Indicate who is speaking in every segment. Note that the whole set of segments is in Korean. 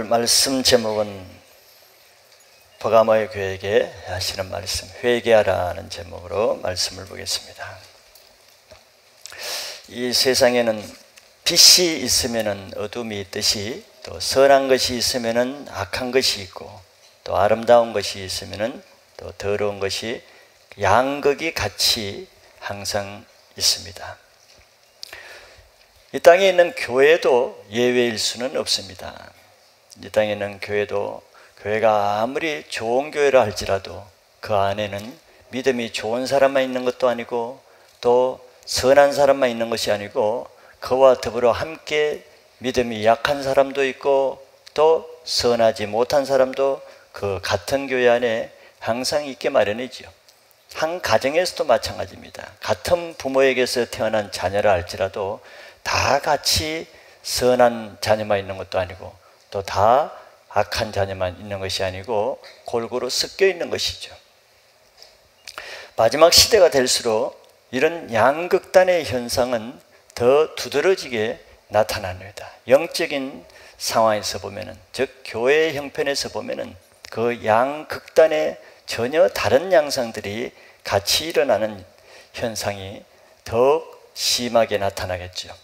Speaker 1: 말씀 제목은 버가모의 교회에게 하시는 말씀, 회개하라는 제목으로 말씀을 보겠습니다. 이 세상에는 빛이 있으면 어둠이 있듯이, 또 선한 것이 있으면 악한 것이 있고, 또 아름다운 것이 있으면 또 더러운 것이, 양극이 같이 항상 있습니다. 이 땅에 있는 교회도 예외일 수는 없습니다. 이 땅에 있는 교회가 아무리 좋은 교회라 할지라도 그 안에는 믿음이 좋은 사람만 있는 것도 아니고, 또 선한 사람만 있는 것이 아니고, 그와 더불어 함께 믿음이 약한 사람도 있고, 또 선하지 못한 사람도 그 같은 교회 안에 항상 있게 마련이지요. 한 가정에서도 마찬가지입니다. 같은 부모에게서 태어난 자녀라 할지라도 다 같이 선한 자녀만 있는 것도 아니고, 또 다 악한 자녀만 있는 것이 아니고 골고루 섞여 있는 것이죠. 마지막 시대가 될수록 이런 양극단의 현상은 더 두드러지게 나타납니다. 영적인 상황에서 보면은, 즉 교회의 형편에서 보면은 그 양극단의 전혀 다른 양상들이 같이 일어나는 현상이 더욱 심하게 나타나겠죠.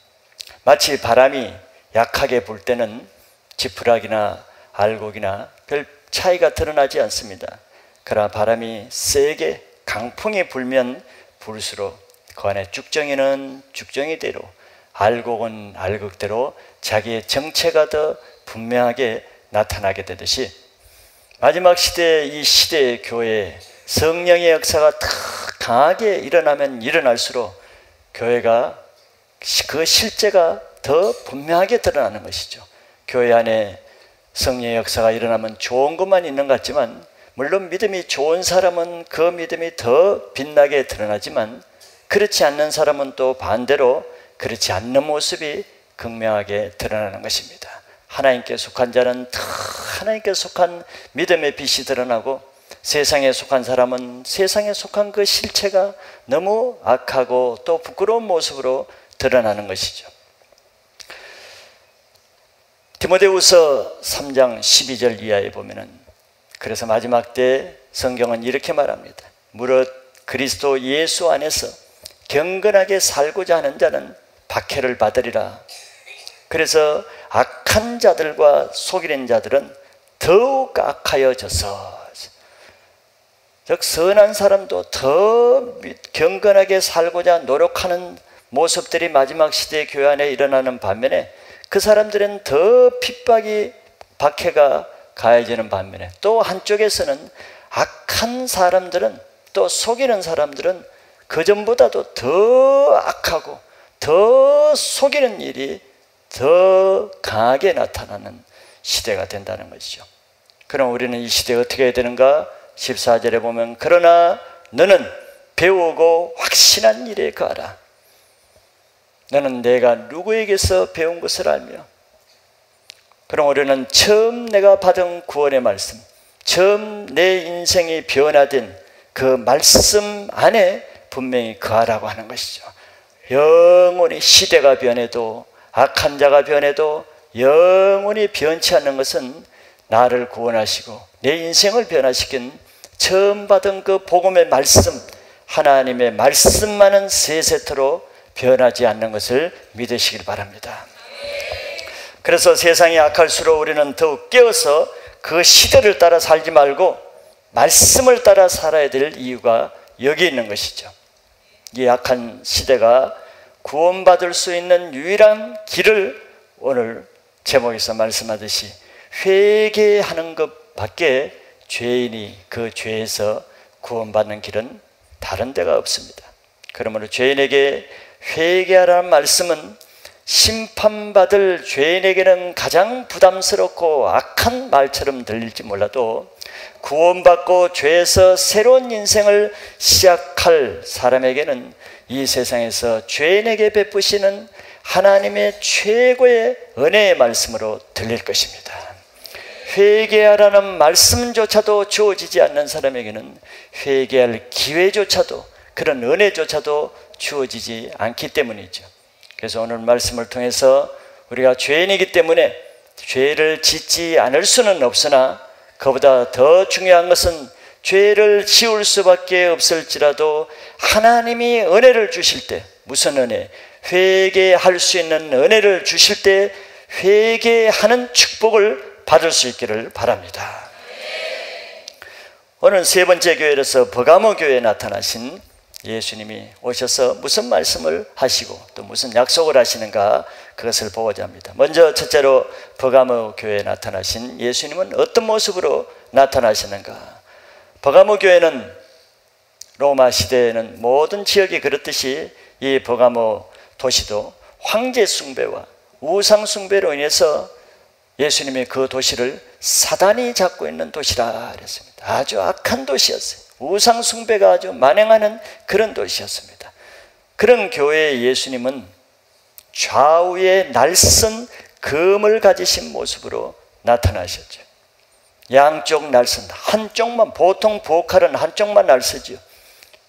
Speaker 1: 마치 바람이 약하게 불 때는 지푸라기나 알곡이나 별 차이가 드러나지 않습니다. 그러나 바람이 세게 강풍이 불면 불수록 그 안에 쭉정이는 쭉정이대로, 알곡은 알곡대로 자기의 정체가 더 분명하게 나타나게 되듯이, 마지막 시대, 이 시대의 교회에 성령의 역사가 더 강하게 일어나면 일어날수록 교회가 그 실제가 더 분명하게 드러나는 것이죠. 교회 안에 성령의 역사가 일어나면 좋은 것만 있는 것 같지만, 물론 믿음이 좋은 사람은 그 믿음이 더 빛나게 드러나지만, 그렇지 않는 사람은 또 반대로 그렇지 않는 모습이 극명하게 드러나는 것입니다. 하나님께 속한 자는 더 하나님께 속한 믿음의 빛이 드러나고, 세상에 속한 사람은 세상에 속한 그 실체가 너무 악하고 또 부끄러운 모습으로 드러나는 것이죠. 디모데후서 3장 12절 이하에 보면은, 그래서 마지막 때 성경은 이렇게 말합니다. 무릇 그리스도 예수 안에서 경건하게 살고자 하는 자는 박해를 받으리라. 그래서 악한 자들과 속이는 자들은 더욱 악하여져서, 즉 선한 사람도 더 경건하게 살고자 노력하는 모습들이 마지막 시대의 교회 안에 일어나는 반면에, 그 사람들은 더 핍박이, 박해가 가해지는 반면에, 또 한쪽에서는 악한 사람들은, 또 속이는 사람들은 그전보다도 더 악하고 더 속이는 일이 더 강하게 나타나는 시대가 된다는 것이죠. 그럼 우리는 이 시대에 어떻게 해야 되는가? 14절에 보면, 그러나 너는 배우고 확신한 일에 거하라. 너는 내가 누구에게서 배운 것을 알며. 그럼 우리는 처음 내가 받은 구원의 말씀, 처음 내 인생이 변화된 그 말씀 안에 분명히 거하라고 하는 것이죠. 영원히 시대가 변해도, 악한 자가 변해도 영원히 변치 않는 것은 나를 구원하시고 내 인생을 변화시킨 처음 받은 그 복음의 말씀, 하나님의 말씀만은 세세토록 변하지 않는 것을 믿으시길 바랍니다. 그래서 세상이 악할수록 우리는 더욱 깨어서 그 시대를 따라 살지 말고 말씀을 따라 살아야 될 이유가 여기 있는 것이죠. 이 악한 시대가 구원받을 수 있는 유일한 길을 오늘 제목에서 말씀하듯이 회개하는 것밖에 죄인이 그 죄에서 구원받는 길은 다른 데가 없습니다. 그러므로 죄인에게 회개하라는 말씀은 심판받을 죄인에게는 가장 부담스럽고 악한 말처럼 들릴지 몰라도, 구원받고 죄에서 새로운 인생을 시작할 사람에게는 이 세상에서 죄인에게 베푸시는 하나님의 최고의 은혜의 말씀으로 들릴 것입니다. 회개하라는 말씀조차도 주어지지 않는 사람에게는 회개할 기회조차도, 그런 은혜조차도 주어지지 않기 때문이죠. 그래서 오늘 말씀을 통해서 우리가 죄인이기 때문에 죄를 짓지 않을 수는 없으나 그보다 더 중요한 것은 죄를 지을 수밖에 없을지라도 하나님이 은혜를 주실 때, 무슨 은혜? 회개할 수 있는 은혜를 주실 때 회개하는 축복을 받을 수 있기를 바랍니다. 오늘 세 번째 교회로서 버가모 교회에 나타나신 예수님이 오셔서 무슨 말씀을 하시고 또 무슨 약속을 하시는가, 그것을 보고자 합니다. 먼저 첫째로 버가모 교회에 나타나신 예수님은 어떤 모습으로 나타나시는가. 버가모 교회는 로마 시대에는 모든 지역이 그렇듯이 이 버가모 도시도 황제 숭배와 우상 숭배로 인해서 예수님이 그 도시를 사단이 잡고 있는 도시라 그랬습니다. 아주 악한 도시였어요. 우상 숭배가 아주 만행하는 그런 도시였습니다. 그런 교회의 예수님은 좌우에 날선 금을 가지신 모습으로 나타나셨죠. 양쪽 날선, 한쪽만, 보통 부엌칼은 한쪽만 날서죠.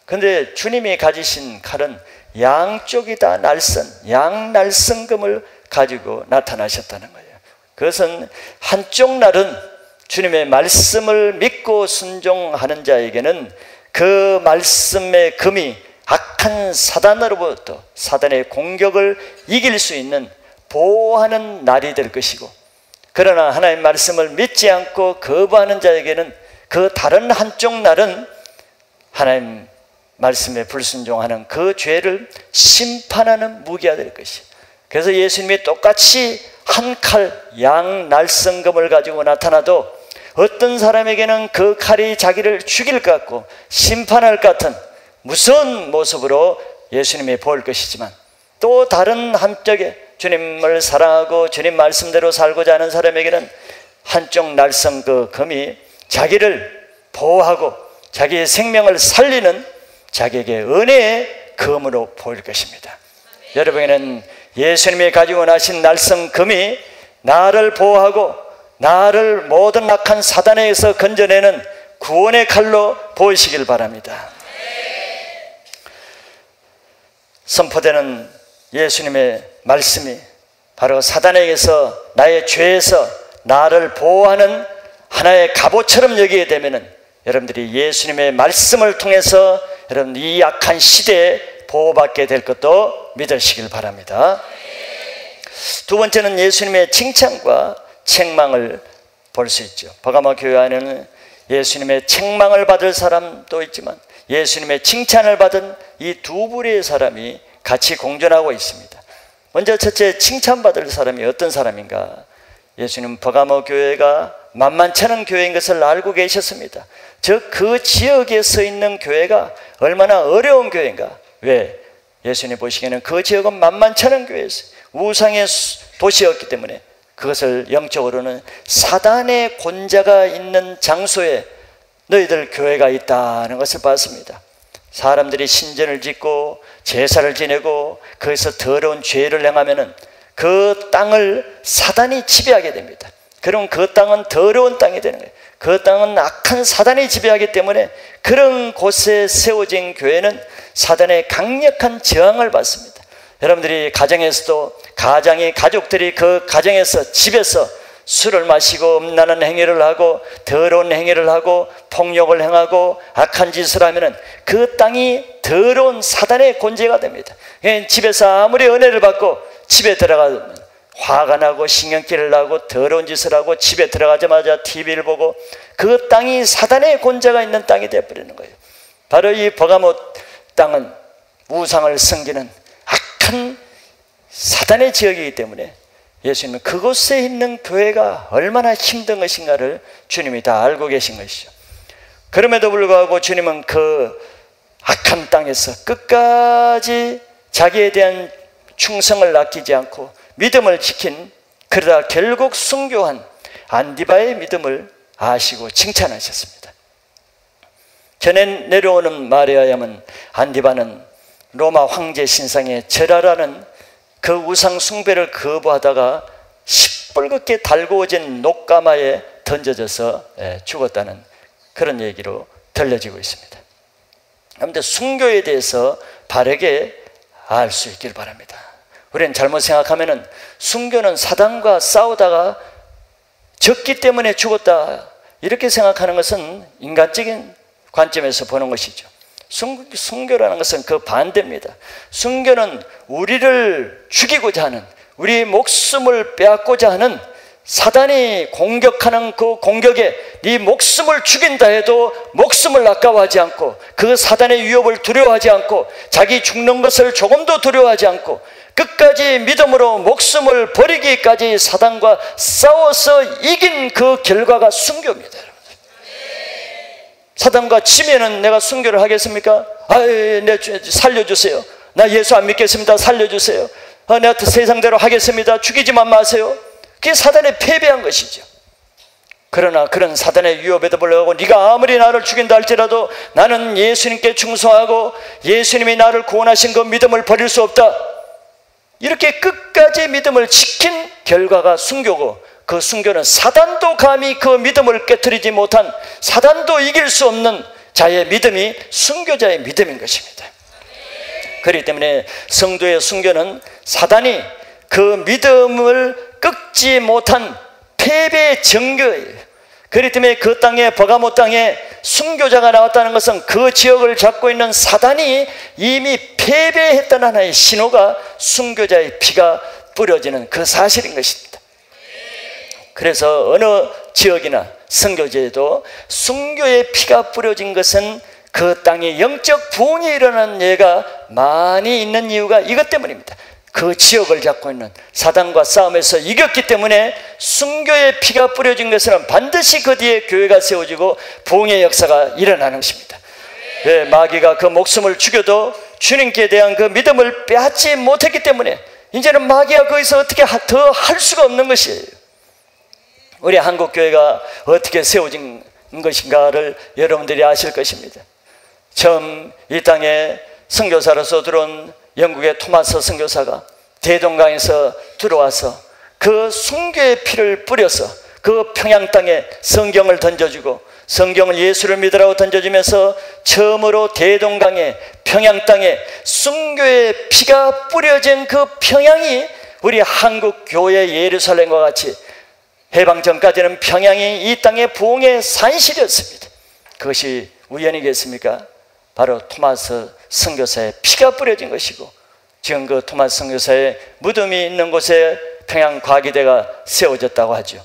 Speaker 1: 그런데 주님이 가지신 칼은 양쪽이 다 날선, 양날선금을 가지고 나타나셨다는 거예요. 그것은 한쪽 날은 주님의 말씀을 믿고 순종하는 자에게는 그 말씀의 금이 악한 사단으로부터, 사단의 공격을 이길 수 있는 보호하는 날이 될 것이고, 그러나 하나님의 말씀을 믿지 않고 거부하는 자에게는 그 다른 한쪽 날은 하나님 말씀에 불순종하는 그 죄를 심판하는 무기가 될 것이에요. 그래서 예수님이 똑같이 한 칼 양날선금을 가지고 나타나도 어떤 사람에게는 그 칼이 자기를 죽일 것 같고 심판할 것 같은 무서운 모습으로 예수님이 보일 것이지만, 또 다른 한쪽에 주님을 사랑하고 주님 말씀대로 살고자 하는 사람에게는 한쪽 날선 그 금이 자기를 보호하고 자기의 생명을 살리는 자기에게 은혜의 금으로 보일 것입니다. 여러분에게는 예수님이 가지고 나신 날선 금이 나를 보호하고 나를 모든 악한 사단에서 건져내는 구원의 칼로 보이시길 바랍니다. 선포되는 예수님의 말씀이 바로 사단에게서, 나의 죄에서 나를 보호하는 하나의 갑옷처럼 여기게 되면은 여러분들이 예수님의 말씀을 통해서 여러분 이 악한 시대에 보호받게 될 것도 믿으시길 바랍니다. 두 번째는 예수님의 칭찬과 책망을 볼 수 있죠. 버가모 교회 안에는 예수님의 책망을 받을 사람도 있지만 예수님의 칭찬을 받은 이 두 부류의 사람이 같이 공존하고 있습니다. 먼저 첫째, 칭찬받을 사람이 어떤 사람인가? 예수님 버가모 교회가 만만치 않은 교회인 것을 알고 계셨습니다. 즉 그 지역에 서 있는 교회가 얼마나 어려운 교회인가. 왜? 예수님 보시기에는 그 지역은 만만치 않은 교회였어요. 우상의 도시였기 때문에 그것을 영적으로는 사단의 권자가 있는 장소에 너희들 교회가 있다는 것을 봤습니다. 사람들이 신전을 짓고 제사를 지내고 거기서 더러운 죄를 행하면은 그 땅을 사단이 지배하게 됩니다. 그럼 그 땅은 더러운 땅이 되는 거예요. 그 땅은 악한 사단이 지배하기 때문에 그런 곳에 세워진 교회는 사단의 강력한 저항을 받습니다. 여러분들이 가정에서도 가족들이 그 가정에서 집에서 술을 마시고 음란한 행위를 하고 더러운 행위를 하고 폭력을 행하고 악한 짓을 하면은 그 땅이 더러운 사단의 권세가 됩니다. 집에서 아무리 은혜를 받고 집에 들어가면 화가 나고 신경질을 나고 더러운 짓을 하고 집에 들어가자마자 TV를 보고 그 땅이 사단의 권세가 있는 땅이 되어버리는 거예요. 바로 이 버가모 땅은 우상을 섬기는 악한 사단의 지역이기 때문에 예수님은 그곳에 있는 교회가 얼마나 힘든 것인가를 주님이 다 알고 계신 것이죠. 그럼에도 불구하고 주님은 그 악한 땅에서 끝까지 자기에 대한 충성을 아끼지 않고 믿음을 지킨, 그러다 결국 순교한 안디바의 믿음을 아시고 칭찬하셨습니다. 전에 내려오는 말에 의하면 안디바는 로마 황제 신상에 제라라는 그 우상 숭배를 거부하다가 시뻘겋게 달구어진 녹가마에 던져져서 죽었다는 그런 얘기로 들려지고 있습니다. 그런데 순교에 대해서 바르게 알 수 있길 바랍니다. 우리는 잘못 생각하면은 순교는 사단과 싸우다가 졌기 때문에 죽었다, 이렇게 생각하는 것은 인간적인 관점에서 보는 것이죠. 순교라는 것은 그 반대입니다. 순교는 우리를 죽이고자 하는, 우리 목숨을 빼앗고자 하는 사단이 공격하는 그 공격에 네 목숨을 죽인다 해도 목숨을 아까워하지 않고, 그 사단의 위협을 두려워하지 않고, 자기 죽는 것을 조금도 두려워하지 않고 끝까지 믿음으로 목숨을 버리기까지 사단과 싸워서 이긴 그 결과가 순교입니다. 사단과 치면은 내가 순교를 하겠습니까? 내 살려주세요. 나 예수 안 믿겠습니다. 살려주세요. 내가 세상대로 하겠습니다. 죽이지만 마세요. 그게 사단에 패배한 것이죠. 그러나 그런 사단의 위협에도 불구하고 네가 아무리 나를 죽인다 할지라도 나는 예수님께 충성하고 예수님이 나를 구원하신 그 믿음을 버릴 수 없다, 이렇게 끝까지 믿음을 지킨 결과가 순교고, 그 순교는 사단도 감히 그 믿음을 깨트리지 못한, 사단도 이길 수 없는 자의 믿음이 순교자의 믿음인 것입니다. 그렇기 때문에 성도의 순교는 사단이 그 믿음을 꺾지 못한 패배의 증거예요. 그렇기 때문에 그 땅에, 버가모 땅에 순교자가 나왔다는 것은 그 지역을 잡고 있는 사단이 이미 패배했다는 하나의 신호가 순교자의 피가 뿌려지는 그 사실인 것입니다. 그래서 어느 지역이나 선교지에도 순교의 피가 뿌려진 것은 그 땅에 영적 부흥이 일어나는 예가 많이 있는 이유가 이것 때문입니다. 그 지역을 잡고 있는 사단과 싸움에서 이겼기 때문에 순교의 피가 뿌려진 것은 반드시 그 뒤에 교회가 세워지고 부흥의 역사가 일어나는 것입니다. 왜? 마귀가 그 목숨을 죽여도 주님께 대한 그 믿음을 빼앗지 못했기 때문에 이제는 마귀가 거기서 어떻게 더 할 수가 없는 것이에요. 우리 한국교회가 어떻게 세워진 것인가를 여러분들이 아실 것입니다. 처음 이 땅에 선교사로서 들어온 영국의 토마스 선교사가 대동강에서 들어와서 그 순교의 피를 뿌려서 그 평양 땅에 성경을 던져주고, 성경을 예수를 믿으라고 던져주면서 처음으로 대동강에, 평양 땅에 순교의 피가 뿌려진 그 평양이 우리 한국 교회 예루살렘과 같이 해방 전까지는 평양이 이 땅의 부흥의 산실이었습니다. 그것이 우연이겠습니까? 바로 토마스 선교사의 피가 뿌려진 것이고, 지금 그 토마스 선교사의 무덤이 있는 곳에 평양과기대가 세워졌다고 하죠.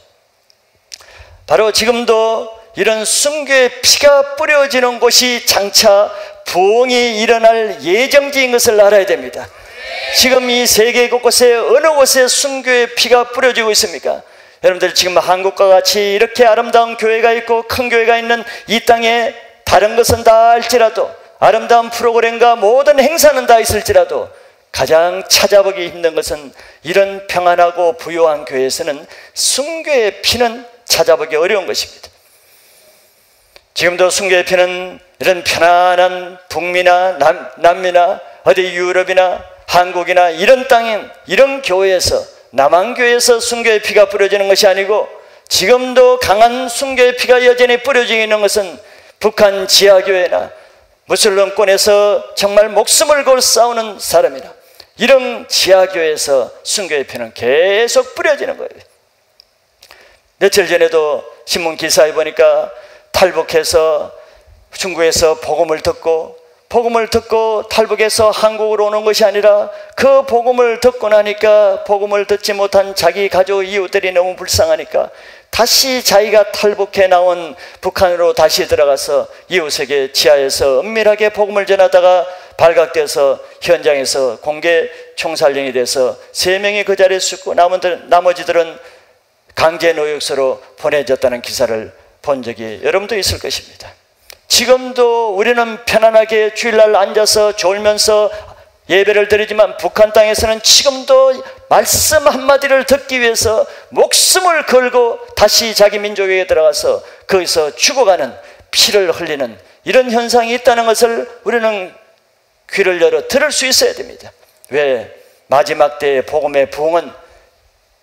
Speaker 1: 바로 지금도 이런 순교의 피가 뿌려지는 곳이 장차 부흥이 일어날 예정지인 것을 알아야 됩니다. 지금 이 세계 곳곳에 어느 곳에 순교의 피가 뿌려지고 있습니까? 여러분들 지금 한국과 같이 이렇게 아름다운 교회가 있고 큰 교회가 있는 이 땅에 다른 것은 다 할지라도, 아름다운 프로그램과 모든 행사는 다 있을지라도 가장 찾아보기 힘든 것은 이런 평안하고 부유한 교회에서는 순교의 피는 찾아보기 어려운 것입니다. 지금도 순교의 피는 이런 편안한 북미나 남미나 어디 유럽이나 한국이나 이런 땅인 이런 교회에서, 남한교회에서 순교의 피가 뿌려지는 것이 아니고, 지금도 강한 순교의 피가 여전히 뿌려지고 있는 것은 북한 지하교회나 무슬림권에서 정말 목숨을 걸고 싸우는 사람이나 이런 지하교회에서 순교의 피는 계속 뿌려지는 거예요. 며칠 전에도 신문 기사에 보니까 탈북해서 중국에서 복음을 듣고 탈북해서 한국으로 오는 것이 아니라 그 복음을 듣고 나니까 복음을 듣지 못한 자기 가족 이웃들이 너무 불쌍하니까 다시 자기가 탈북해 나온 북한으로 다시 들어가서 이웃에게 지하에서 은밀하게 복음을 전하다가 발각돼서 현장에서 공개 총살령이 돼서 3명이 그 자리에 죽고 나머지들은 강제 노역소로 보내졌다는 기사를 본 적이 여러분도 있을 것입니다. 지금도 우리는 편안하게 주일날 앉아서 졸면서 예배를 드리지만 북한 땅에서는 지금도 말씀 한마디를 듣기 위해서 목숨을 걸고 다시 자기 민족에게 들어가서 거기서 죽어가는, 피를 흘리는 이런 현상이 있다는 것을 우리는 귀를 열어 들을 수 있어야 됩니다. 왜? 마지막 때의 복음의 부흥은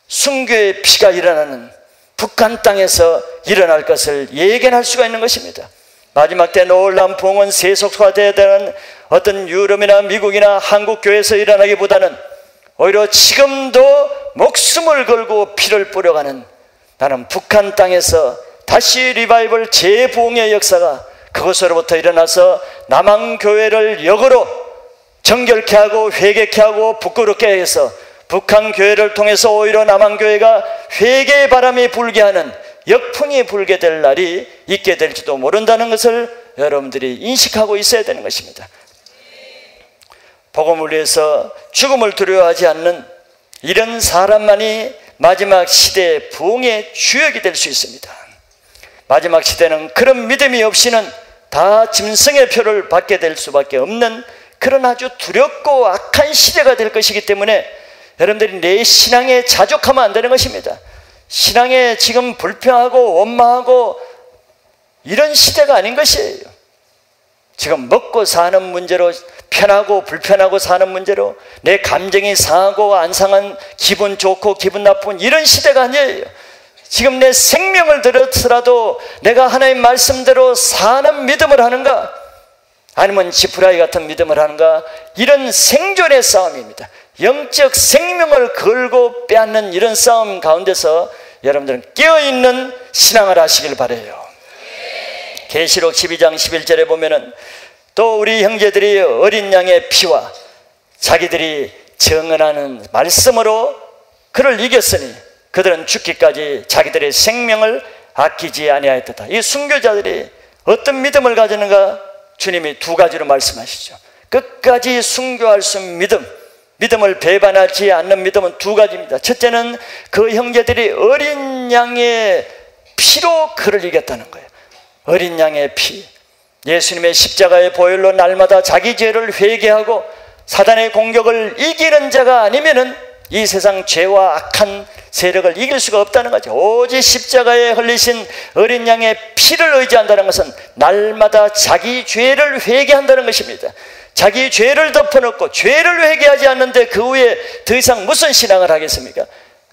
Speaker 1: 순교의 피가 일어나는 북한 땅에서 일어날 것을 예견할 수가 있는 것입니다. 마지막 때 놀라운 부흥은 세속화되는 어떤 유럽이나 미국이나 한국 교회에서 일어나기보다는 오히려 지금도 목숨을 걸고 피를 뿌려가는 나는 북한 땅에서 다시 리바이벌 재부흥의 역사가 그곳으로부터 일어나서 남한교회를 역으로 정결케 하고 회개케 하고 부끄럽게 해서 북한 교회를 통해서 오히려 남한교회가 회개의 바람이 불게 하는 역풍이 불게 될 날이 있게 될지도 모른다는 것을 여러분들이 인식하고 있어야 되는 것입니다. 복음을 위해서 죽음을 두려워하지 않는 이런 사람만이 마지막 시대의 부흥의 주역이 될 수 있습니다. 마지막 시대는 그런 믿음이 없이는 다 짐승의 표를 받게 될 수밖에 없는 그런 아주 두렵고 악한 시대가 될 것이기 때문에 여러분들이 내 신앙에 자족하면 안 되는 것입니다. 신앙에 지금 불평하고 원망하고 이런 시대가 아닌 것이에요. 지금 먹고 사는 문제로 편하고 불편하고 사는 문제로 내 감정이 상하고 안 상한, 기분 좋고 기분 나쁜 이런 시대가 아니에요. 지금 내 생명을 들었더라도 내가 하나님 말씀대로 사는 믿음을 하는가, 아니면 지푸라기 같은 믿음을 하는가, 이런 생존의 싸움입니다. 영적 생명을 걸고 빼앗는 이런 싸움 가운데서 여러분들은 깨어있는 신앙을 하시길 바라요. 계시록 12장 11절에 보면은 또 우리 형제들이 어린 양의 피와 자기들이 정언하는 말씀으로 그를 이겼으니 그들은 죽기까지 자기들의 생명을 아끼지 아니하였다. 이 순교자들이 어떤 믿음을 가지는가 주님이 두 가지로 말씀하시죠. 끝까지 순교할 수 있는 믿음, 믿음을 배반하지 않는 믿음은 두 가지입니다. 첫째는 그 형제들이 어린 양의 피로 그를 이겼다는 거예요. 어린 양의 피, 예수님의 십자가의 보혈로 날마다 자기 죄를 회개하고 사단의 공격을 이기는 자가 아니면은 이 세상 죄와 악한 세력을 이길 수가 없다는 거죠. 오직 십자가에 흘리신 어린 양의 피를 의지한다는 것은 날마다 자기 죄를 회개한다는 것입니다. 자기 죄를 덮어놓고 죄를 회개하지 않는데 그 후에 더 이상 무슨 신앙을 하겠습니까?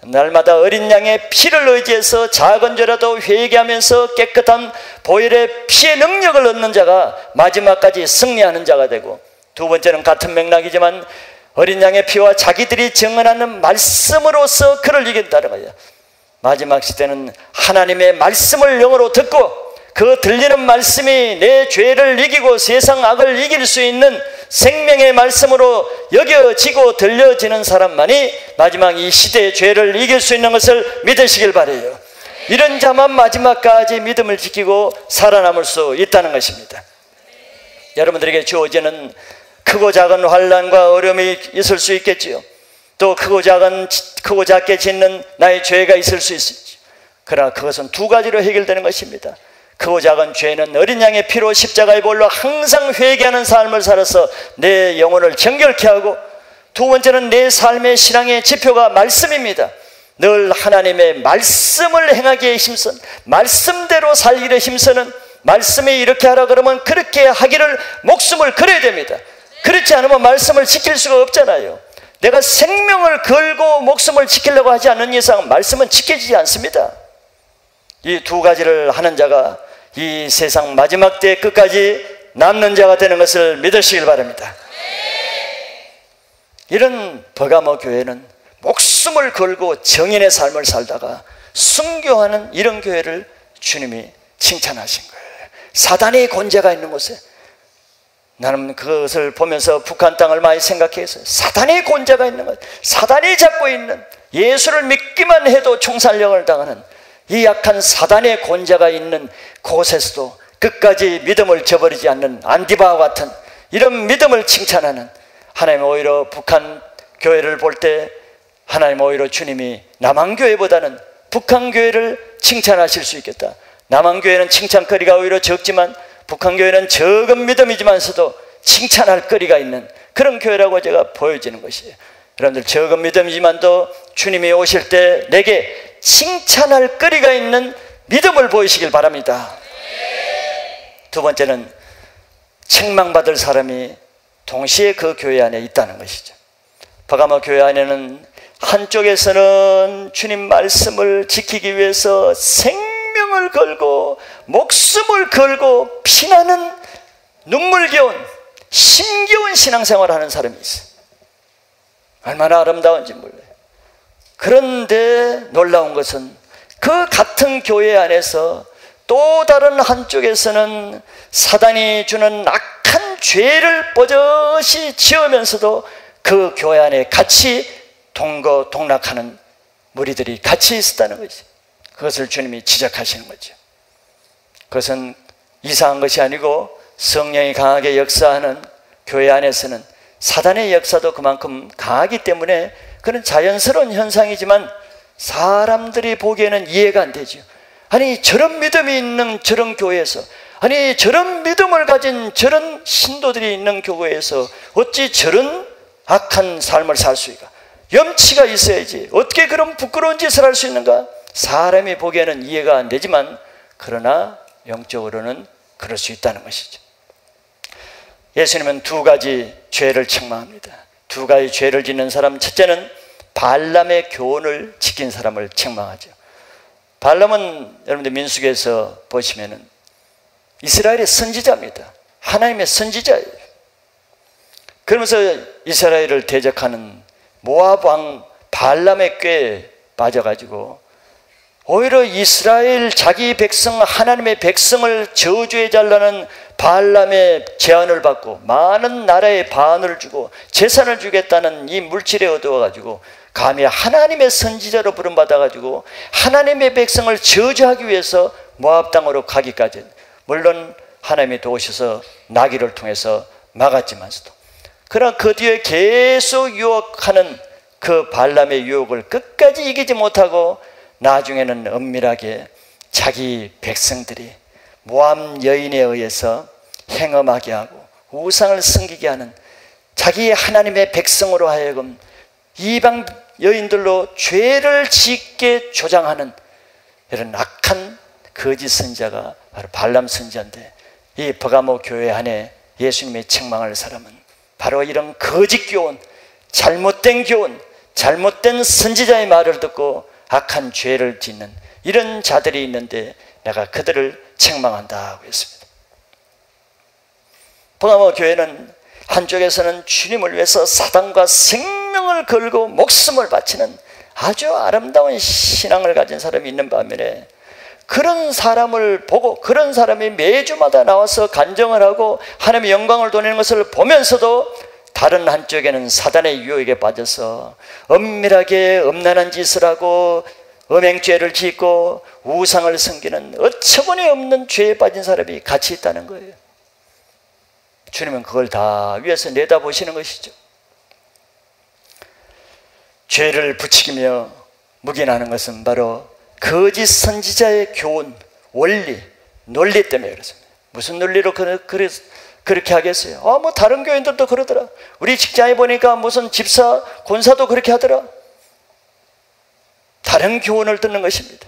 Speaker 1: 날마다 어린 양의 피를 의지해서 작은 죄라도 회개하면서 깨끗한 보혈의 피의 능력을 얻는 자가 마지막까지 승리하는 자가 되고, 두 번째는 같은 맥락이지만 어린 양의 피와 자기들이 증언하는 말씀으로서 그를 이긴다는 거예요. 마지막 시대는 하나님의 말씀을 영으로 듣고 그 들리는 말씀이 내 죄를 이기고 세상 악을 이길 수 있는 생명의 말씀으로 여겨지고 들려지는 사람만이 마지막 이 시대의 죄를 이길 수 있는 것을 믿으시길 바라요. 이런 자만 마지막까지 믿음을 지키고 살아남을 수 있다는 것입니다. 여러분들에게 주어지는 크고 작은 환난과 어려움이 있을 수 있겠지요. 또 크고 작게 짓는 나의 죄가 있을 수 있겠지요. 그러나 그것은 두 가지로 해결되는 것입니다. 크고 작은 죄는 어린 양의 피로 십자가의 보혈로 항상 회개하는 삶을 살아서 내 영혼을 정결케 하고, 두 번째는 내 삶의 신앙의 지표가 말씀입니다. 늘 하나님의 말씀을 행하기에 힘쓰는, 말씀대로 살기를 힘쓰는, 말씀이 이렇게 하라 그러면 그렇게 하기를 목숨을 걸어야 됩니다. 그렇지 않으면 말씀을 지킬 수가 없잖아요. 내가 생명을 걸고 목숨을 지키려고 하지 않는 이상 말씀은 지켜지지 않습니다. 이 두 가지를 하는 자가 이 세상 마지막 때 끝까지 남는 자가 되는 것을 믿으시길 바랍니다. 이런 버가모 교회는 목숨을 걸고 정인의 삶을 살다가 순교하는 이런 교회를 주님이 칭찬하신 거예요. 사단의 권세가 있는 곳에, 나는 그것을 보면서 북한 땅을 많이 생각했어요. 사단의 권세가 있는 것, 사단이 잡고 있는, 예수를 믿기만 해도 총살령을 당하는 이 약한 사단의 권세가 있는 곳에서도 끝까지 믿음을 저버리지 않는 안디바와 같은 이런 믿음을 칭찬하는 하나님, 오히려 북한 교회를 볼 때 하나님 오히려 주님이 남한교회보다는 북한교회를 칭찬하실 수 있겠다. 남한교회는 칭찬거리가 오히려 적지만 북한교회는 적은 믿음이지만서도 칭찬할 거리가 있는 그런 교회라고 제가 보여지는 것이에요. 여러분들, 적은 믿음이지만도 주님이 오실 때 내게 칭찬할 거리가 있는 믿음을 보이시길 바랍니다. 두 번째는 책망받을 사람이 동시에 그 교회 안에 있다는 것이죠. 버가모 교회 안에는 한쪽에서는 주님 말씀을 지키기 위해서 생명을 걸고 목숨을 걸고 피나는 눈물겨운 힘겨운 신앙생활을 하는 사람이 있어요. 얼마나 아름다운지 몰라요. 그런데 놀라운 것은 그 같은 교회 안에서 또 다른 한쪽에서는 사단이 주는 악한 죄를 버젓이 지으면서도 그 교회 안에 같이 동거동락하는 무리들이 같이 있었다는 거지. 그것을 주님이 지적하시는 거죠. 그것은 이상한 것이 아니고 성령이 강하게 역사하는 교회 안에서는 사단의 역사도 그만큼 강하기 때문에 그런 자연스러운 현상이지만 사람들이 보기에는 이해가 안 되죠. 아니 저런 믿음이 있는 저런 교회에서, 아니 저런 믿음을 가진 저런 신도들이 있는 교회에서 어찌 저런 악한 삶을 살 수 있을까? 염치가 있어야지 어떻게 그런 부끄러운 짓을 할 수 있는가? 사람이 보기에는 이해가 안 되지만 그러나 영적으로는 그럴 수 있다는 것이죠. 예수님은 두 가지 죄를 책망합니다. 두 가지 죄를 짓는 사람, 첫째는 발람의 교훈을 지킨 사람을 책망하죠. 발람은 여러분들 민수기에서 보시면은 이스라엘의 선지자입니다. 하나님의 선지자예요. 그러면서 이스라엘을 대적하는 모압 왕 발람의 꾀에 빠져가지고 오히려 이스라엘 자기 백성, 하나님의 백성을 저주해 달라는 발람의 제안을 받고 많은 나라에 반을 주고 재산을 주겠다는 이 물질에 얻어가지고 감히 하나님의 선지자로 부름받아가지고 하나님의 백성을 저주하기 위해서 모압 땅으로 가기까지, 물론 하나님이 도우셔서 나귀를 통해서 막았지만서도, 그러나 그 뒤에 계속 유혹하는 그 발람의 유혹을 끝까지 이기지 못하고 나중에는 은밀하게 자기 백성들이 모압 여인에 의해서 행음하게 하고 우상을 섬기게 하는 자기 하나님의 백성으로 하여금 이방 여인들로 죄를 짓게 조장하는 이런 악한 거짓 선지자가 바로 발람 선지자인데, 이 버가모 교회 안에 예수님의 책망할 사람은 바로 이런 거짓 교훈, 잘못된 교훈, 잘못된 선지자의 말을 듣고 악한 죄를 짓는 이런 자들이 있는데 내가 그들을 책망한다고 했습니다. 버가모 교회는 한쪽에서는 주님을 위해서 사단과 생명을 걸고 목숨을 바치는 아주 아름다운 신앙을 가진 사람이 있는 반면에, 그런 사람을 보고 그런 사람이 매주마다 나와서 간증을 하고 하나님의 영광을 돌리는 것을 보면서도 다른 한쪽에는 사단의 유혹에 빠져서 은밀하게 음란한 짓을 하고 음행죄를 짓고 우상을 섬기는 어처구니 없는 죄에 빠진 사람이 같이 있다는 거예요. 주님은 그걸 다 위에서 내다보시는 것이죠. 죄를 부추기며 묵인하는 것은 바로 거짓 선지자의 교훈, 원리, 논리 때문에 그렇습니다. 무슨 논리로 그렇게 하겠어요? 뭐 다른 교인들도 그러더라. 우리 직장에 보니까 무슨 집사, 권사도 그렇게 하더라. 다른 교훈을 듣는 것입니다.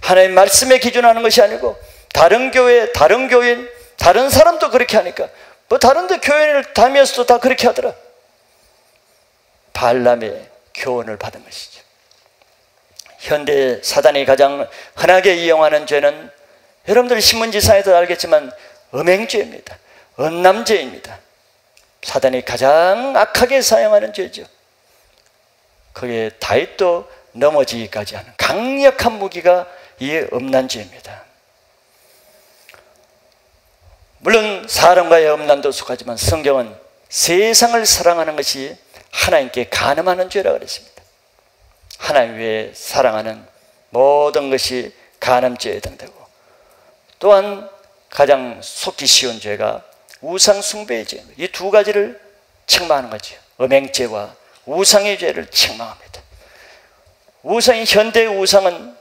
Speaker 1: 하나님 말씀에 기준하는 것이 아니고 다른 교회, 다른 교인, 다른 사람도 그렇게 하니까 뭐 다른 데 교회를 다니면서도 다 그렇게 하더라. 발람의 교훈을 받은 것이죠. 현대 사단이 가장 흔하게 이용하는 죄는 여러분들 신문지상에도 알겠지만 음행죄입니다. 음란죄입니다. 사단이 가장 악하게 사용하는 죄죠. 그게 다윗도 넘어지기까지 하는 강력한 무기가 이 음란죄입니다. 물론 사람과의 음란도 속하지만 성경은 세상을 사랑하는 것이 하나님께 간음하는 죄라고 그랬습니다. 하나님 외에 사랑하는 모든 것이 간음죄에 해당되고, 또한 가장 속기 쉬운 죄가 우상 숭배의 죄입니다. 이 두 가지를 책망하는 거죠. 음행죄와 우상의 죄를 책망합니다. 현대의 우상은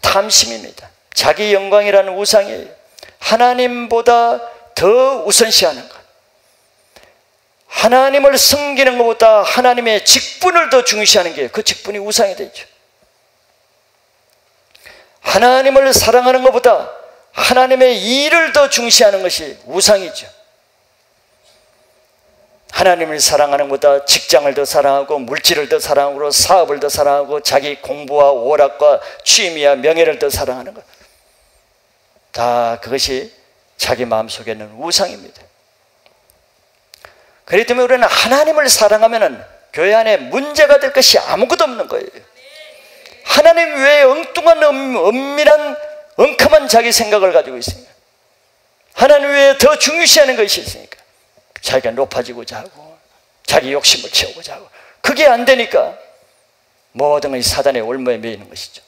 Speaker 1: 탐심입니다. 자기 영광이라는 우상이에요. 하나님보다 더 우선시하는 것, 하나님을 섬기는 것보다 하나님의 직분을 더 중시하는 게 그 직분이 우상이 되죠. 하나님을 사랑하는 것보다 하나님의 일을 더 중시하는 것이 우상이죠. 하나님을 사랑하는 것보다 직장을 더 사랑하고 물질을 더 사랑하고 사업을 더 사랑하고 자기 공부와 오락과 취미와 명예를 더 사랑하는 것, 다 그것이 자기 마음속에는 우상입니다. 그렇기 때문에 우리는 하나님을 사랑하면 교회 안에 문제가 될 것이 아무것도 없는 거예요. 하나님 외에 엉뚱한 엄밀한 엉큼한 자기 생각을 가지고 있으니까, 하나님 외에 더 중요시하는 것이 있으니까 자기가 높아지고자 하고 자기 욕심을 채우고자 하고, 그게 안 되니까 모든 것이 사단의 올무에 매이는 것이죠.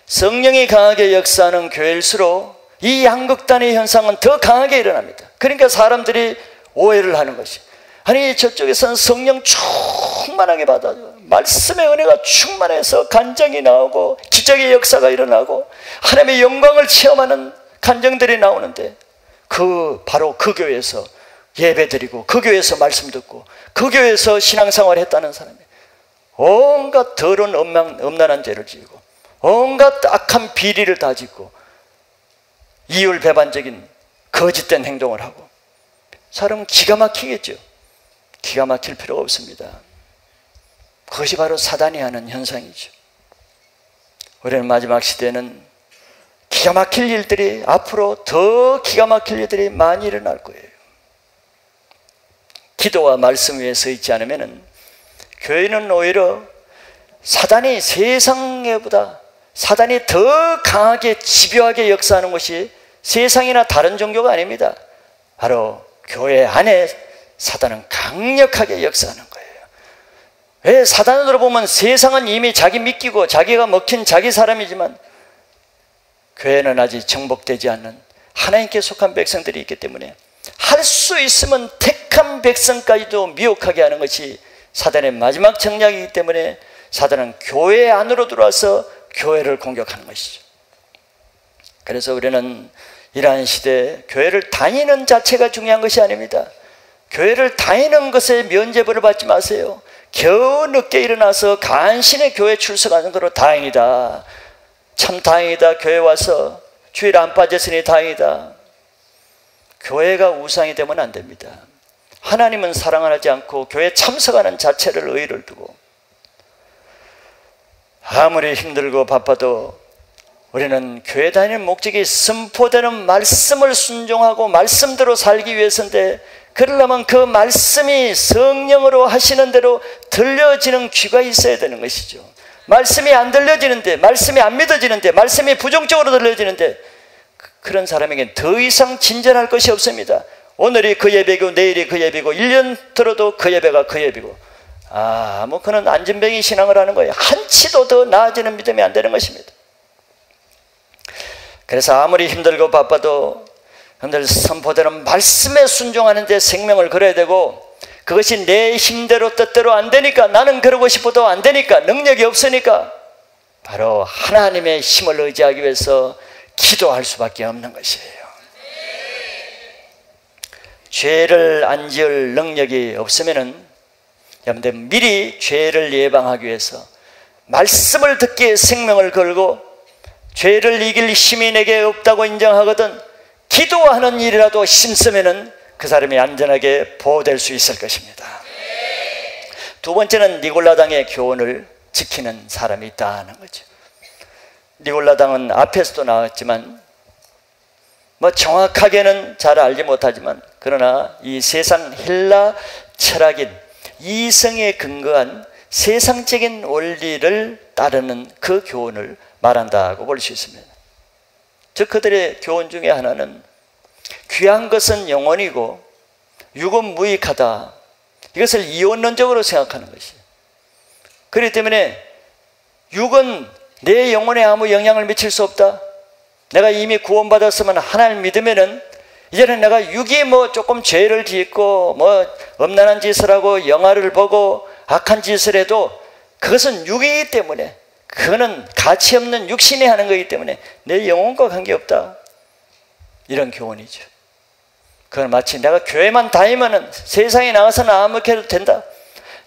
Speaker 1: 성령이 강하게 역사하는 교회일수록 이 양극단의 현상은 더 강하게 일어납니다. 그러니까 사람들이 오해를 하는 것이, 아니 저쪽에서는 성령 충만하게 받아요, 말씀의 은혜가 충만해서 간증이 나오고 기적의 역사가 일어나고 하나님의 영광을 체험하는 간증들이 나오는데, 바로 그 교회에서 예배드리고 그 교회에서 말씀 듣고 그 교회에서 신앙생활을 했다는 사람이 온갖 더러운 음란한 죄를 지고 온갖 악한 비리를 다 짓고 이율배반적인 거짓된 행동을 하고, 사람은 기가 막히겠죠. 기가 막힐 필요가 없습니다. 그것이 바로 사단이 하는 현상이죠. 우리는 마지막 시대에는 기가 막힐 일들이, 앞으로 더 기가 막힐 일들이 많이 일어날 거예요. 기도와 말씀 위에 서 있지 않으면 교회는 오히려 사단이 세상보다 사단이 더 강하게 집요하게 역사하는 것이 세상이나 다른 종교가 아닙니다. 바로 교회 안에 사단은 강력하게 역사하는 거예요. 왜? 사단으로 보면 세상은 이미 자기 믿기고 자기가 먹힌 자기 사람이지만 교회는 아직 정복되지 않는 하나님께 속한 백성들이 있기 때문에 할 수 있으면 택한 백성까지도 미혹하게 하는 것이 사단의 마지막 전략이기 때문에 사단은 교회 안으로 들어와서 교회를 공격하는 것이죠. 그래서 우리는 이러한 시대에 교회를 다니는 자체가 중요한 것이 아닙니다. 교회를 다니는 것에 면죄부를 받지 마세요. 겨우 늦게 일어나서 간신히 교회 출석하는 거로 다행이다, 참 다행이다, 교회 와서 주일 안 빠졌으니 다행이다. 교회가 우상이 되면 안 됩니다. 하나님은 사랑을 하지 않고 교회 참석하는 자체를 의의를 두고, 아무리 힘들고 바빠도 우리는 교회 다니는 목적이 선포되는 말씀을 순종하고 말씀대로 살기 위해서인데, 그러려면 그 말씀이 성령으로 하시는 대로 들려지는 귀가 있어야 되는 것이죠. 말씀이 안 들려지는데, 말씀이 안 믿어지는데, 말씀이 부정적으로 들려지는데, 그런 사람에게는 더 이상 진전할 것이 없습니다. 오늘이 그 예배고 내일이 그 예배고 1년 들어도 그 예배가 그 예배고, 그는 안진뱅이 신앙을 하는 거예요. 한치도 더 나아지는 믿음이 안 되는 것입니다. 그래서 아무리 힘들고 바빠도 여러분들 선포되는 말씀에 순종하는 데 생명을 걸어야 되고, 그것이 내 힘대로 뜻대로 안 되니까, 나는 그러고 싶어도 안 되니까, 능력이 없으니까 바로 하나님의 힘을 의지하기 위해서 기도할 수밖에 없는 것이에요. 죄를 안 지을 능력이 없으면은 여러분들 미리 죄를 예방하기 위해서 말씀을 듣기에 생명을 걸고, 죄를 이길 힘이 내게 없다고 인정하거든 기도하는 일이라도 힘쓰면은 그 사람이 안전하게 보호될 수 있을 것입니다. 두 번째는 니골라당의 교훈을 지키는 사람이 있다는 거죠. 니골라당은 앞에서도 나왔지만 정확하게는 잘 알지 못하지만, 그러나 이 세상 헬라 철학인 이성에 근거한 세상적인 원리를 따르는 그 교훈을 말한다고 볼 수 있습니다. 즉 그들의 교훈 중에 하나는 귀한 것은 영혼이고 육은 무익하다, 이것을 이원론적으로 생각하는 것이에요. 그렇기 때문에 육은 내 영혼에 아무 영향을 미칠 수 없다. 내가 이미 구원받았으면 하나님 믿으면은 이제는 내가 육이 조금 죄를 짓고 음란한 짓을 하고 영화를 보고 악한 짓을 해도 그것은 육이기 때문에, 그거는 가치 없는 육신이 하는 거기 때문에 내 영혼과 관계없다, 이런 교훈이죠. 그건 마치 내가 교회만 다니면은 세상에 나가서는 아무렇게 해도 된다,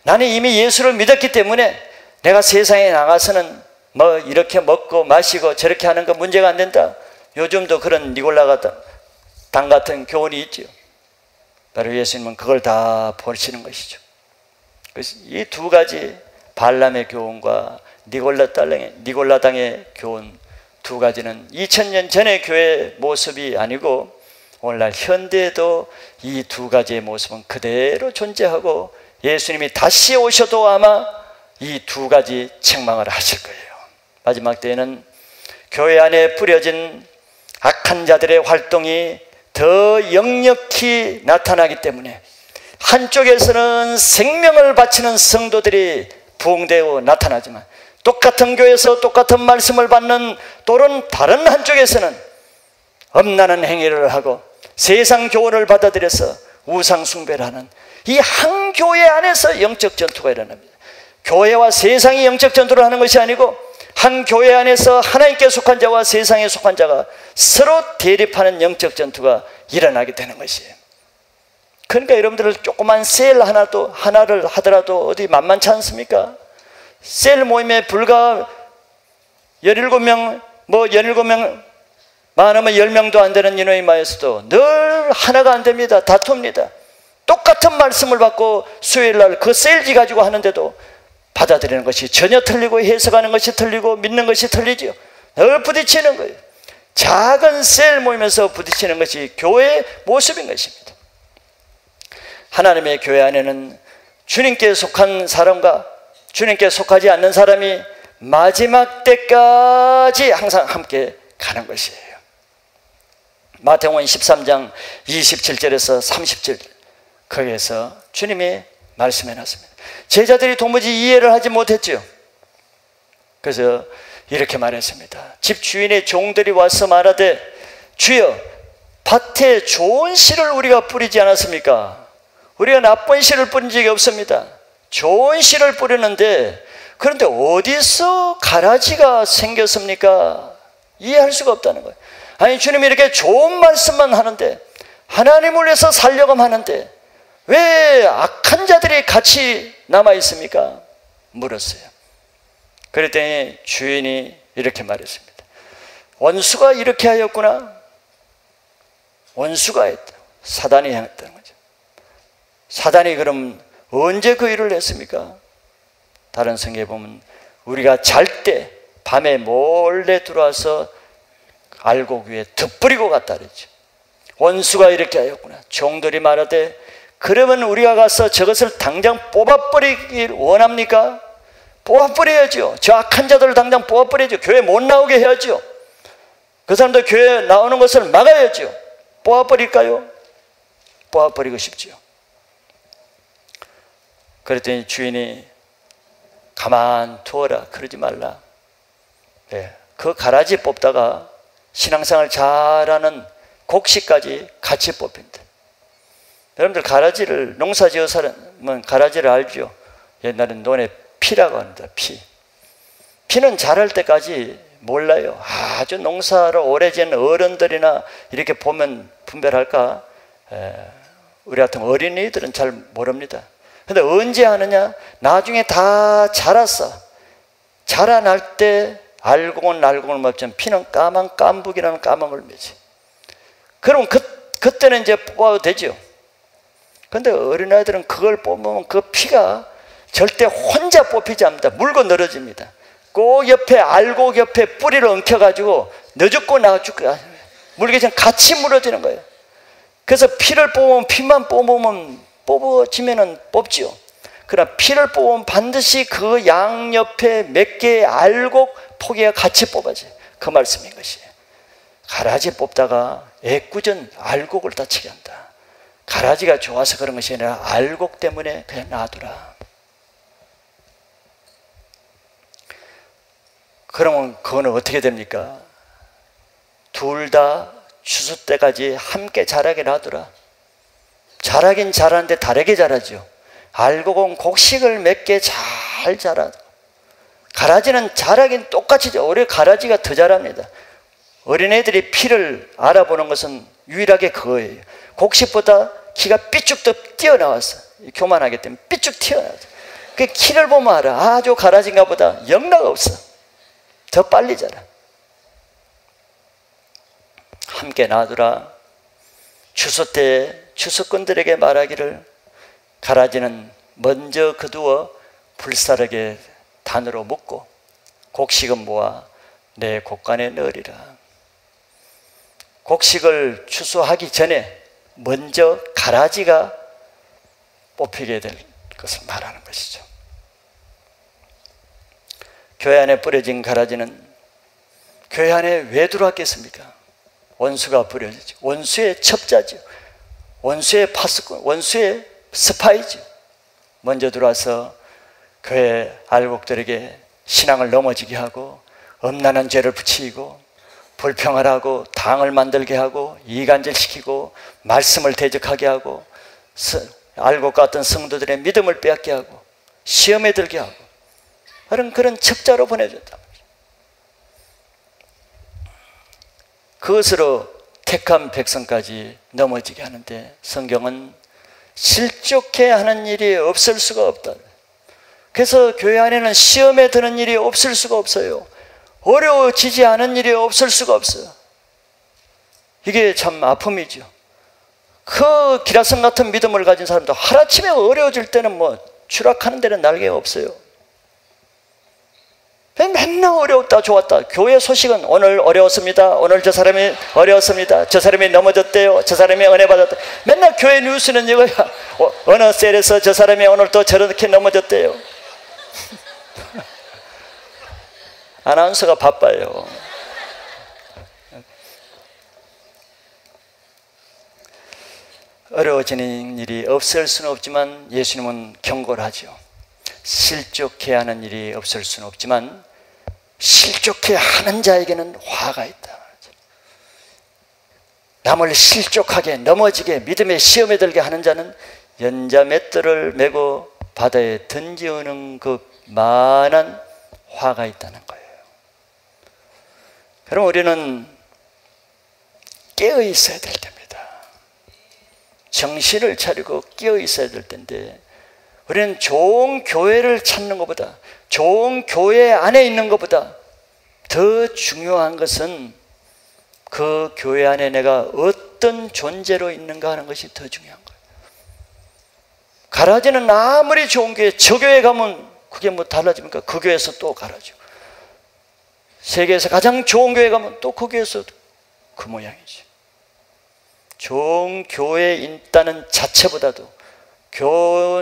Speaker 1: 나는 이미 예수를 믿었기 때문에 내가 세상에 나가서는 이렇게 먹고 마시고 저렇게 하는 거 문제가 안 된다. 요즘도 그런 니골라당 같은 교훈이 있죠. 바로 예수님은 그걸 다 버리시는 것이죠. 그래서 이 두 가지, 발람의 교훈과 니골라당의 교훈 두 가지는 2000년 전의 교회 모습이 아니고 오늘날 현대에도 이 두 가지의 모습은 그대로 존재하고, 예수님이 다시 오셔도 아마 이 두 가지 책망을 하실 거예요. 마지막 때에는 교회 안에 뿌려진 악한 자들의 활동이 더 역력히 나타나기 때문에 한쪽에서는 생명을 바치는 성도들이 부흥되어 나타나지만 똑같은 교회에서 똑같은 말씀을 받는 또는 다른 한쪽에서는 엄란한 행위를 하고 세상 교훈을 받아들여서 우상 숭배를 하는 이 한 교회 안에서 영적 전투가 일어납니다. 교회와 세상이 영적 전투를 하는 것이 아니고 한 교회 안에서 하나님께 속한 자와 세상에 속한 자가 서로 대립하는 영적 전투가 일어나게 되는 것이에요. 그러니까 여러분들 조그만 셀 하나를 하더라도 어디 만만치 않습니까? 셀 모임에 불과 17명, 17명, 많으면 10명도 안 되는 인원이 모였어도 늘 하나가 안 됩니다. 다툽니다. 똑같은 말씀을 받고 수요일날 그 셀지 가지고 하는데도 받아들이는 것이 전혀 틀리고 해석하는 것이 틀리고 믿는 것이 틀리죠. 늘 부딪히는 거예요. 작은 셀 모임에서 부딪히는 것이 교회의 모습인 것입니다. 하나님의 교회 안에는 주님께 속한 사람과 주님께 속하지 않는 사람이 마지막 때까지 항상 함께 가는 것이에요. 마태복음 13장 27절에서 30절 거기에서 주님이 말씀해 놨습니다. 제자들이 도무지 이해를 하지 못했죠. 그래서 이렇게 말했습니다. 집 주인의 종들이 와서 말하되 주여 밭에 좋은 씨를 우리가 뿌리지 않았습니까? 우리가 나쁜 씨를 뿌린 적이 없습니다. 좋은 씨를 뿌리는데 그런데 어디서 가라지가 생겼습니까? 이해할 수가 없다는 거예요. 아니 주님이 이렇게 좋은 말씀만 하는데 하나님을 위해서 살려고 하는데 왜 악한 자들이 같이 남아 있습니까? 물었어요. 그랬더니 주인이 이렇게 말했습니다. 원수가 이렇게 하였구나. 원수가 했다. 사단이 행했다는 거죠. 사단이 그럼 언제 그 일을 했습니까? 다른 성경에 보면 우리가 잘 때 밤에 몰래 들어와서 알곡 위에 덧뿌리고 갔다 그랬죠. 원수가 이렇게 하였구나. 종들이 말하되 그러면 우리가 가서 저것을 당장 뽑아버리길 원합니까? 뽑아버려야죠. 저 악한 자들을 당장 뽑아버려야죠. 교회 못 나오게 해야죠. 그 사람들 교회 나오는 것을 막아야죠. 뽑아버릴까요? 뽑아버리고 싶죠. 그랬더니 주인이 가만 두어라. 그러지 말라. 네, 그 가라지 뽑다가 신앙생활 잘하는 곡식까지 같이 뽑힌다. 여러분들 가라지를 농사지어 사람은 가라지를 알죠? 옛날엔 논에 피라고 합니다. 피는 자랄 때까지 몰라요. 아주 농사를 오래 지은 어른들이나 이렇게 보면 분별할까? 우리 같은 어린이들은 잘 모릅니다. 근데 언제 하느냐? 나중에 다 자랐어. 자라날 때 알곡을 맺지만 피는 까만 깐북이라는 까만 맺지. 그럼 그때는 이제 뽑아도 되죠. 근데 어린아이들은 그걸 뽑으면 그 피가 절대 혼자 뽑히지 않습니다. 물고 늘어집니다. 그 옆에 알곡 옆에 뿌리를 엉켜가지고 너 죽고 나 죽고 물기 전 같이 물어지는 거예요. 그래서 피를 뽑으면 피만 뽑아지면은 뽑지요. 그러나 피를 뽑으면 반드시 그 양옆에 몇 개의 알곡 포기가 같이 뽑아져요. 그 말씀인 것이에요. 가라지 뽑다가 애꿎은 알곡을 다치게 한다. 가라지가 좋아서 그런 것이 아니라 알곡 때문에 그냥 놔두라. 그러면 그거는 어떻게 됩니까? 둘 다 추수 때까지 함께 자라게 놔두라. 자라긴 자라는데 다르게 자라죠. 알곡은 곡식을 몇 개 잘 자라. 가라지는 자라긴 똑같이 오히려 가라지가 더 자랍니다. 어린애들이 피를 알아보는 것은 유일하게 그거예요. 곡식보다 키가 삐쭉 더 튀어나왔어. 교만하기 때문에 삐쭉 튀어나왔어. 그 키를 보면 알아. 아주 가라지인가 보다. 영락 없어. 더 빨리 자라. 함께 놔두라. 추수 때 추수꾼들에게 말하기를 가라지는 먼저 거두어 불사르게 단으로 묶고 곡식은 모아 내 곡간에 넣으리라. 곡식을 추수하기 전에 먼저 가라지가 뽑히게 될 것을 말하는 것이죠. 교회 안에 뿌려진 가라지는 교회 안에 왜 들어왔겠습니까? 원수가 뿌려지죠. 원수의 첩자죠. 원수의 파수꾼, 원수의 스파이죠. 먼저 들어와서 교회 알곡들에게 신앙을 넘어지게 하고 엄란한 죄를 붙이고 불평을 하고 당을 만들게 하고 이간질시키고 말씀을 대적하게 하고 알곡 같은 성도들의 믿음을 빼앗게 하고 시험에 들게 하고 그런 첩자로 보내줬다. 그것으로 택한 백성까지 넘어지게 하는데 성경은 실족해 하는 일이 없을 수가 없다. 그래서 교회 안에는 시험에 드는 일이 없을 수가 없어요. 어려워지지 않은 일이 없을 수가 없어요. 이게 참 아픔이죠. 그 기라성 같은 믿음을 가진 사람도 하루아침에 어려워질 때는 뭐 추락하는 데는 날개가 없어요. 맨날 어려웠다 좋았다. 교회 소식은 오늘 어려웠습니다. 오늘 저 사람이 어려웠습니다. 저 사람이 넘어졌대요. 저 사람이 은혜 받았다. 맨날 교회 뉴스는 이거야. 어느 셀에서 저 사람이 오늘 또 저렇게 넘어졌대요. 아나운서가 바빠요. 어려워지는 일이 없을 수는 없지만 예수님은 경고를 하죠. 실족해 하는 일이 없을 수는 없지만 실족해 하는 자에게는 화가 있다. 남을 실족하게 넘어지게 믿음의 시험에 들게 하는 자는 연자 맷돌을 메고 바다에 던지오는 그 만한 화가 있다는 거예요. 그럼 우리는 깨어 있어야 될 때입니다. 정신을 차리고 깨어 있어야 될 때인데 우리는 좋은 교회를 찾는 것보다 좋은 교회 안에 있는 것보다 더 중요한 것은 그 교회 안에 내가 어떤 존재로 있는가 하는 것이 더 중요한 거예요. 가라지는 아무리 좋은 교회, 저 교회 가면 그게 뭐 달라집니까? 그 교회에서 또 가라지고 세계에서 가장 좋은 교회 가면 또 그 교회에서 그 모양이지. 좋은 교회에 있다는 자체보다도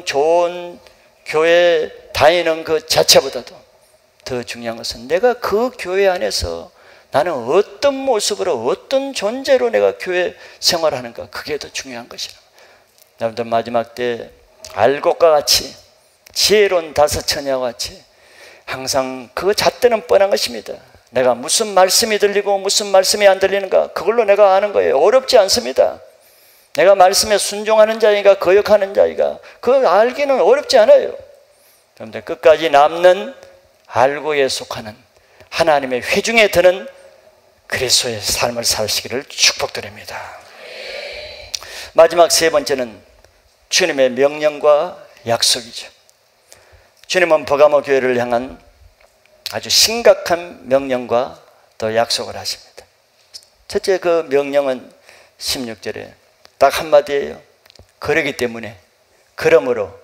Speaker 1: 좋은 교회 다니는 그 자체보다도 더 중요한 것은 내가 그 교회 안에서 나는 어떤 모습으로 어떤 존재로 내가 교회 생활을 하는가, 그게 더 중요한 것이라. 여러분들 마지막 때 알곡과 같이 지혜로운 다섯 처녀와 같이 항상 그 잣대는 뻔한 것입니다. 내가 무슨 말씀이 들리고 무슨 말씀이 안 들리는가 그걸로 내가 아는 거예요. 어렵지 않습니다. 내가 말씀에 순종하는 자인가 거역하는 자인가 그걸 알기는 어렵지 않아요. 여러분들 끝까지 남는 알고에 속하는 하나님의 회중에 드는 그리스도의 삶을 사시기를 축복드립니다. 마지막 세 번째는 주님의 명령과 약속이죠. 주님은 버가모 교회를 향한 아주 심각한 명령과 또 약속을 하십니다. 첫째 그 명령은 16절에 딱 한마디예요. 그러기 때문에 그러므로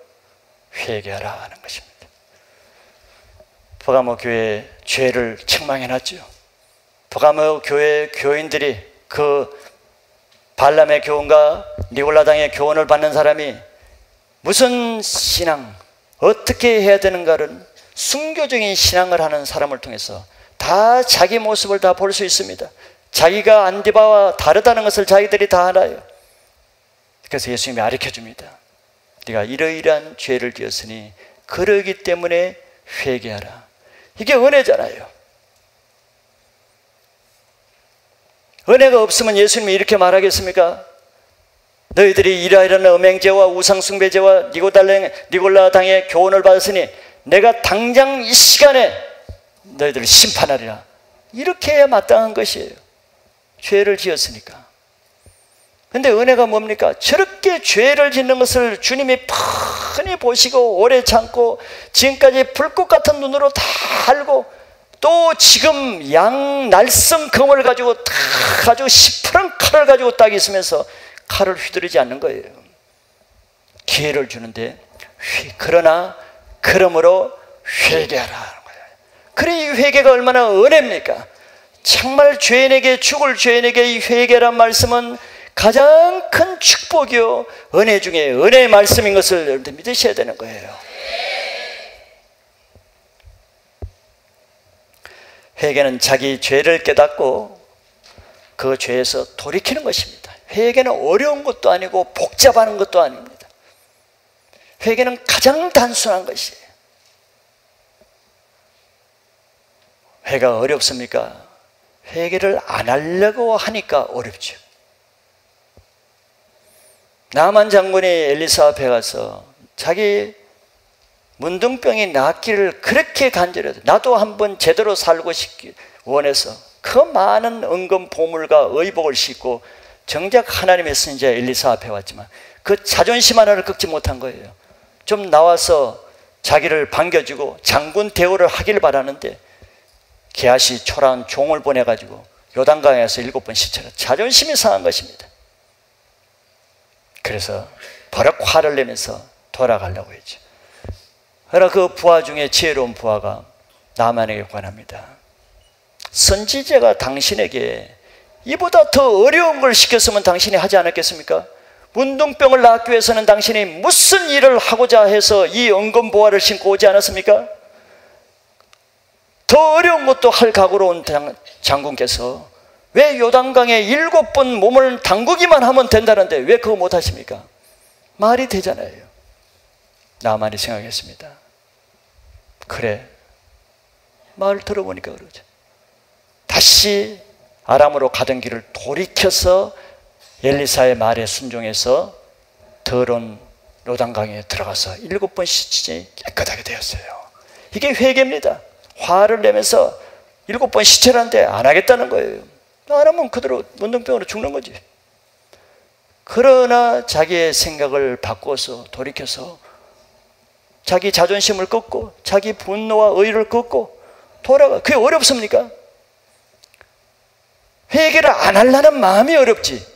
Speaker 1: 회개하라 하는 것입니다. 버가모 교회의 죄를 책망해놨죠. 버가모 교회 교인들이 그 발람의 교훈과 니골라당의 교훈을 받는 사람이 무슨 신앙, 어떻게 해야 되는가를 순교적인 신앙을 하는 사람을 통해서 다 자기 모습을 다 볼 수 있습니다. 자기가 안디바와 다르다는 것을 자기들이 다 알아요. 그래서 예수님이 가르쳐줍니다. 네가 이러이러한 죄를 지었으니 그러기 때문에 회개하라. 이게 은혜잖아요. 은혜가 없으면 예수님이 이렇게 말하겠습니까? 너희들이 이러이러한 음행죄와 우상숭배죄와 니골라당의 교훈을 받았으니 내가 당장 이 시간에 너희들을 심판하리라. 이렇게 해야 마땅한 것이에요. 죄를 지었으니까. 근데 은혜가 뭡니까? 저렇게 죄를 짓는 것을 주님이 뻔히 보시고 오래 참고 지금까지 불꽃 같은 눈으로 다 알고 또 지금 양날성 검을 가지고 다 가지고 시퍼런 칼을 가지고 딱 있으면서 칼을 휘두르지 않는 거예요. 기회를 주는데 그러나 그러므로 회개하라 하는 거예요. 그래 이 회개가 얼마나 은혜입니까? 정말 죄인에게 죽을 죄인에게 이 회개란 말씀은 가장 큰 축복이요 은혜 중에 은혜의 말씀인 것을 여러분들 믿으셔야 되는 거예요. 회개는 자기 죄를 깨닫고 그 죄에서 돌이키는 것입니다. 회개는 어려운 것도 아니고 복잡한 것도 아닙니다. 회개는 가장 단순한 것이에요. 회개가 어렵습니까? 회개를 안 하려고 하니까 어렵죠. 나만 장군이 엘리사 앞에 가서 자기 문둥병이 낫기를 그렇게 간절해서 나도 한번 제대로 살고 싶기 원해서 그 많은 은금 보물과 의복을 싣고 정작 하나님의 선지자 엘리사 앞에 왔지만 그 자존심 하나를 꺾지 못한 거예요. 좀 나와서 자기를 반겨주고 장군 대우를 하길 바라는데 게하시 초라한 종을 보내가지고 요단강에서 7번 씻어라. 자존심이 상한 것입니다. 그래서 버럭 화를 내면서 돌아가려고 했죠. 그러나 그 부하 중에 지혜로운 부하가 나만에게 권합니다. 선지자가 당신에게 이보다 더 어려운 걸 시켰으면 당신이 하지 않았겠습니까? 문둥병을 낫기 위해서는 당신이 무슨 일을 하고자 해서 이 은검보화를 신고 오지 않았습니까? 더 어려운 것도 할 각오로 온 장군께서 왜 요단강에 7번 몸을 담그기만 하면 된다는데 왜 그거 못하십니까? 말이 되잖아요. 나만이 생각했습니다. 그래, 말 들어보니까 그러죠. 다시 아람으로 가던 길을 돌이켜서 엘리사의 말에 순종해서 더러운 요단강에 들어가서 7번 씻지 깨끗하게 되었어요. 이게 회개입니다. 화를 내면서 7번 씻으라는데 안 하겠다는 거예요. 안 하면 그대로 문둥병으로 죽는 거지. 그러나 자기의 생각을 바꿔서 돌이켜서 자기 자존심을 꺾고 자기 분노와 의를 꺾고 돌아가. 그게 어렵습니까? 회개를 안 하려는 마음이 어렵지.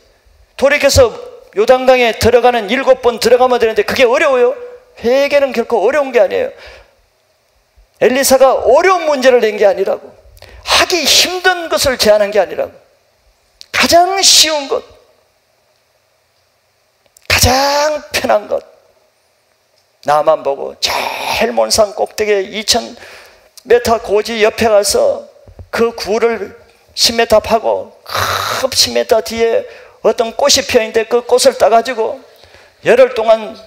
Speaker 1: 돌이켜서 요단강에 들어가는 7번 들어가면 되는데 그게 어려워요? 회개는 결코 어려운 게 아니에요. 엘리사가 어려운 문제를 낸 게 아니라고, 하기 힘든 것을 제안한 게 아니라고, 가장 쉬운 것, 가장 편한 것, 나만 보고 저 헬몬산 꼭대기에 2000m 고지 옆에 가서 그 굴을 10m 파고 급 10m 뒤에 어떤 꽃이 피어있는데 그 꽃을 따가지고 열흘 동안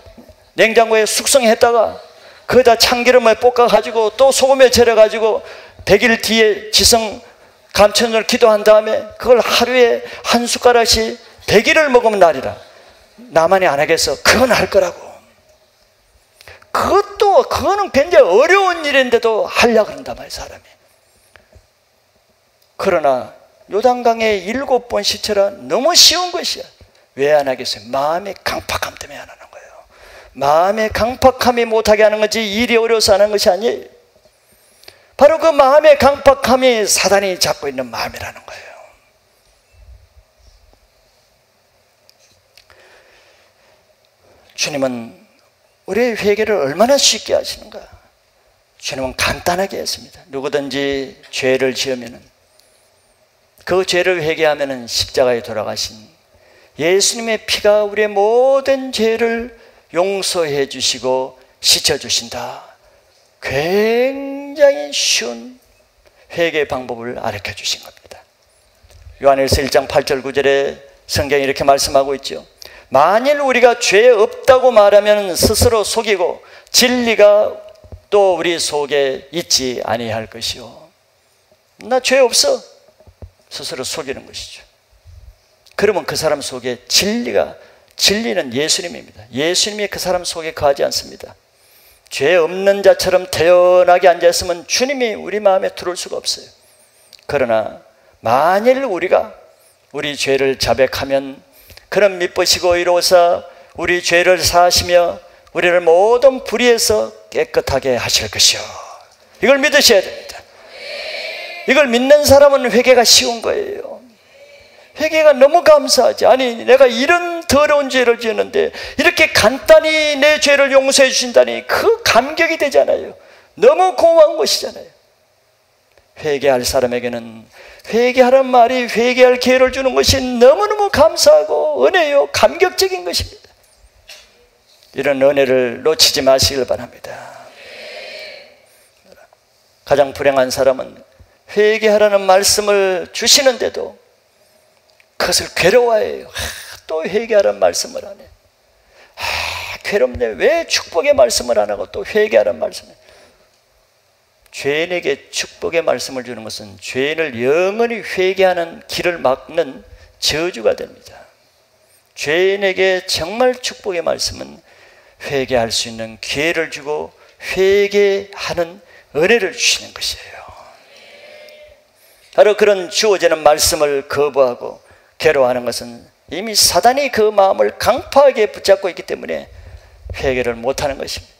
Speaker 1: 냉장고에 숙성했다가 거기다 참기름에 볶아가지고 또 소금에 절여가지고 100일 뒤에 지성 감천을 기도한 다음에 그걸 하루에 한 숟가락씩 100일을 먹으면 날이라. 나만이 안 하겠어. 그건 할 거라고. 그거는 굉장히 어려운 일인데도 하려고 그런단 말이야, 사람이. 그러나 요단강에 7번 씻어라. 너무 쉬운 것이야. 왜 안 하겠어요? 마음의 강팍함 때문에 안 하는 거예요. 마음의 강팍함이 못하게 하는 거지 일이 어려워서 하는 것이 아니에요. 바로 그 마음의 강팍함이 사단이 잡고 있는 마음이라는 거예요. 주님은 우리의 회개를 얼마나 쉽게 하시는가? 주님은 간단하게 했습니다. 누구든지 죄를 지으면은 그 죄를 회개하면은 십자가에 돌아가신 예수님의 피가 우리의 모든 죄를 용서해 주시고 씻어 주신다. 굉장히 쉬운 회개 방법을 가르쳐 주신 겁니다. 요한일서 1장 8절 9절에 성경이 이렇게 말씀하고 있죠. 만일 우리가 죄 없다고 말하면 스스로 속이고 진리가 또 우리 속에 있지 아니할 것이요. 나 죄 없어. 스스로 속이는 것이죠. 그러면 그 사람 속에 진리는 예수님입니다. 예수님이 그 사람 속에 거하지 않습니다. 죄 없는 자처럼 태연하게 앉아있으면 주님이 우리 마음에 들어올 수가 없어요. 그러나 만일 우리가 우리 죄를 자백하면 그런 미쁘시고 의로우사 우리 죄를 사하시며 우리를 모든 불의에서 깨끗하게 하실 것이요. 이걸 믿으셔야 됩니다. 이걸 믿는 사람은 회개가 쉬운 거예요. 회개가 너무 감사하지. 아니 내가 이런 더러운 죄를 지었는데 이렇게 간단히 내 죄를 용서해 주신다니 그 감격이 되잖아요. 너무 고마운 것이잖아요. 회개할 사람에게는 회개하란 말이 회개할 기회를 주는 것이 너무너무 감사하고 은혜요 감격적인 것입니다. 이런 은혜를 놓치지 마시길 바랍니다. 가장 불행한 사람은 회개하라는 말씀을 주시는데도 그것을 괴로워해요. 또 회개하라는 말씀을 안 해. 괴롭네. 왜 축복의 말씀을 안 하고 또 회개하라는 말씀을. 죄인에게 축복의 말씀을 주는 것은 죄인을 영원히 회개하는 길을 막는 저주가 됩니다. 죄인에게 정말 축복의 말씀은 회개할 수 있는 기회를 주고 회개하는 은혜를 주시는 것이에요. 바로 그런 주어지는 말씀을 거부하고 괴로워하는 것은 이미 사단이 그 마음을 강팍하게 붙잡고 있기 때문에 회개를 못하는 것입니다.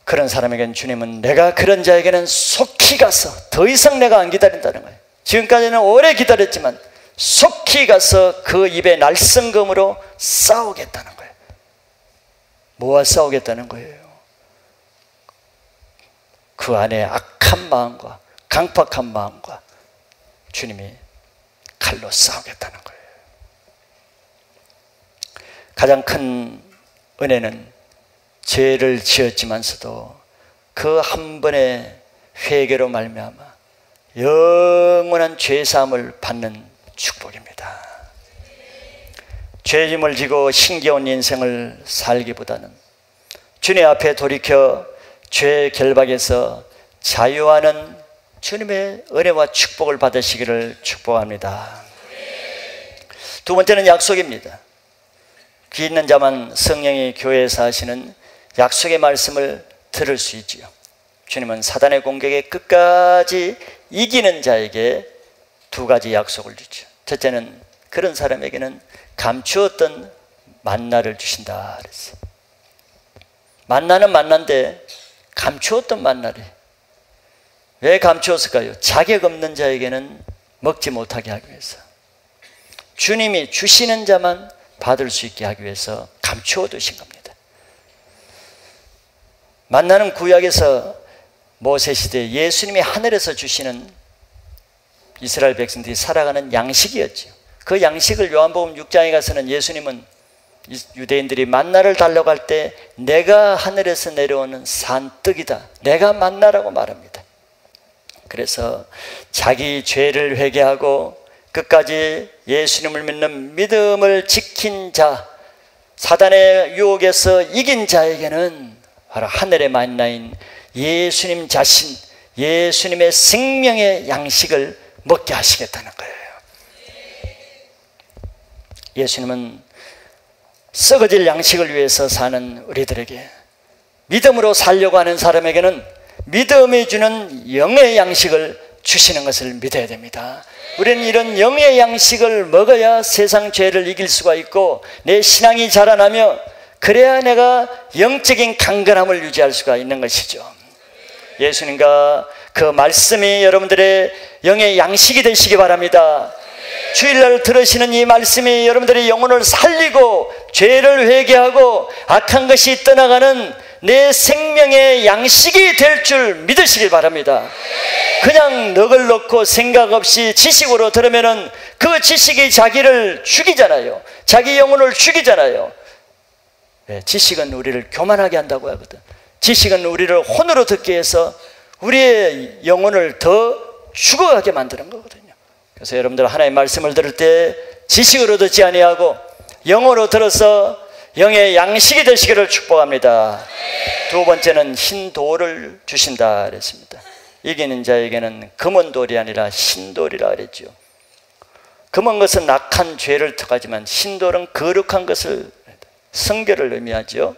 Speaker 1: 그런 사람에게는 주님은 내가 그런 자에게는 속히 가서 더 이상 내가 안 기다린다는 거예요. 지금까지는 오래 기다렸지만 속히 가서 그 입에 날성검으로 싸우겠다는 거예요. 뭐와 싸우겠다는 거예요? 그 안에 악한 마음과 강팍한 마음과 주님이 칼로 싸우겠다는 거예요. 가장 큰 은혜는 죄를 지었지만서도 그 한 번의 회개로 말미암아 영원한 죄사함을 받는 축복입니다. 죄짐을 지고 힘겨운 인생을 살기보다는 주님 앞에 돌이켜 죄 결박에서 자유하는 주님의 은혜와 축복을 받으시기를 축복합니다. 두 번째는 약속입니다. 귀 있는 자만 성령이 교회에서 하시는 약속의 말씀을 들을 수 있지요. 주님은 사단의 공격에 끝까지 이기는 자에게 두 가지 약속을 주죠. 첫째는 그런 사람에게는 감추었던 만나를 주신다 그랬어요. 만나는 만난데 감추었던 만나래. 왜 감추었을까요? 자격 없는 자에게는 먹지 못하게 하기 위해서, 주님이 주시는 자만 받을 수 있게 하기 위해서 감추어 두신 겁니다. 만나는 구약에서 모세 시대 예수님이 하늘에서 주시는 이스라엘 백성들이 살아가는 양식이었죠. 그 양식을 요한복음 6장에 가서는 예수님은 유대인들이 만나를 달라고 할 때 내가 하늘에서 내려오는 산떡이다, 내가 만나라고 말합니다. 그래서 자기 죄를 회개하고 끝까지 예수님을 믿는 믿음을 지킨 자, 사단의 유혹에서 이긴 자에게는 바로 하늘의 만나인 예수님 자신, 예수님의 생명의 양식을 먹게 하시겠다는 거예요. 예수님은 썩어질 양식을 위해서 사는 우리들에게, 믿음으로 살려고 하는 사람에게는 믿음이 주는 영의 양식을 주시는 것을 믿어야 됩니다. 우리는 이런 영의 양식을 먹어야 세상 죄를 이길 수가 있고 내 신앙이 자라나며 그래야 내가 영적인 강건함을 유지할 수가 있는 것이죠. 예수님과 그 말씀이 여러분들의 영의 양식이 되시기 바랍니다. 주일날 들으시는 이 말씀이 여러분들의 영혼을 살리고 죄를 회개하고 악한 것이 떠나가는 내 생명의 양식이 될 줄 믿으시길 바랍니다. 그냥 넋을 놓고 생각 없이 지식으로 들으면은 그 지식이 자기를 죽이잖아요. 자기 영혼을 죽이잖아요. 네, 지식은 우리를 교만하게 한다고 하거든. 지식은 우리를 혼으로 듣게 해서 우리의 영혼을 더 죽어가게 만드는 거거든요. 그래서 여러분들 하나님의 말씀을 들을 때 지식으로 듣지 아니하고 영어로 들어서 영의 양식이 되시기를 축복합니다. 두 번째는 흰 돌을 주신다 그랬습니다. 이기는 자에게는 금은 돌이 아니라 흰 돌이라 그랬죠. 금은 것은 악한 죄를 뜻하지만 흰 돌은 거룩한 것을, 성결을 의미하죠.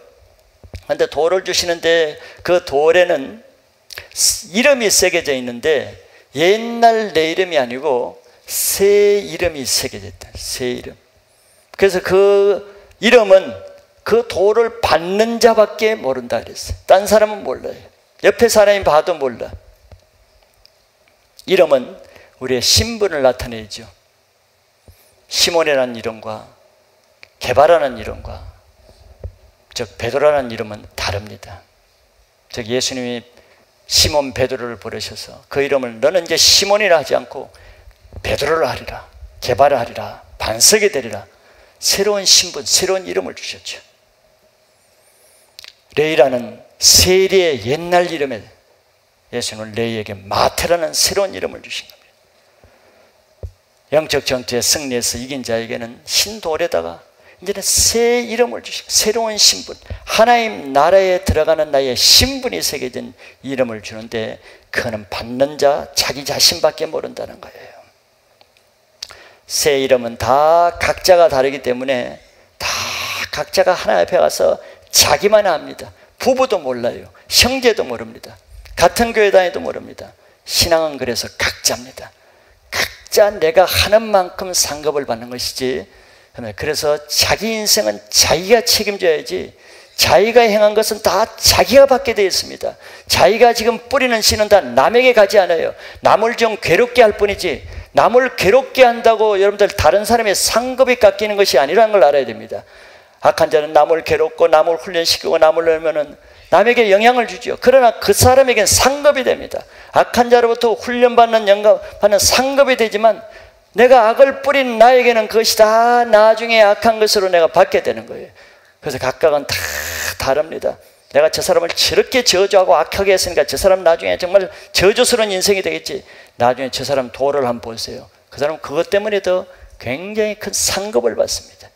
Speaker 1: 그런데 돌을 주시는데 그 돌에는 이름이 새겨져 있는데 옛날 내 이름이 아니고 새 이름이 새겨져 있다. 새 이름. 그래서 그 이름은 그 돌을 받는 자밖에 모른다 그랬어요. 딴 사람은 몰라요. 옆에 사람이 봐도 몰라. 이름은 우리의 신분을 나타내죠. 시몬이라는 이름과 게바라는 이름과 즉 베드로라는 이름은 다릅니다. 즉 예수님이 시몬 베드로를 부르셔서 그 이름을 너는 이제 시몬이라 하지 않고 베드로를 하리라, 게바라 하리라, 반석이 되리라, 새로운 신분, 새로운 이름을 주셨죠. 레이라는 세리의 옛날 이름에 예수님은 레위에게 마태라는 새로운 이름을 주신 겁니다. 영적 전투에 승리해서 이긴 자에게는 신돌에다가 이제는 새 이름을 주시고 새로운 신분, 하나님 나라에 들어가는 나의 신분이 새겨진 이름을 주는데 그는 받는 자 자기 자신밖에 모른다는 거예요. 새 이름은 다 각자가 다르기 때문에 다 각자가 하나님 앞에 가서 자기만 압니다. 부부도 몰라요. 형제도 모릅니다. 같은 교회 다녀도 모릅니다. 신앙은 그래서 각자입니다. 각자 내가 하는 만큼 상급을 받는 것이지. 그래서 자기 인생은 자기가 책임져야지, 자기가 행한 것은 다 자기가 받게 되어 있습니다. 자기가 지금 뿌리는 씨는 다 남에게 가지 않아요. 남을 좀 괴롭게 할 뿐이지, 남을 괴롭게 한다고 여러분들 다른 사람의 상급이 깎이는 것이 아니라는 걸 알아야 됩니다. 악한 자는 남을 괴롭고 남을 훈련시키고 남을 넣으면 남에게 영향을 주죠. 그러나 그 사람에게는 상급이 됩니다. 악한 자로부터 훈련받는 영감받는 상급이 되지만 내가 악을 뿌린 나에게는 그것이 다 나중에 악한 것으로 내가 받게 되는 거예요. 그래서 각각은 다 다릅니다. 내가 저 사람을 저렇게 저주하고 악하게 했으니까 저 사람 나중에 정말 저주스러운 인생이 되겠지. 나중에 저 사람 도를 한번 보세요. 그 사람은 그것 때문에 더 굉장히 큰 상급을 받습니다.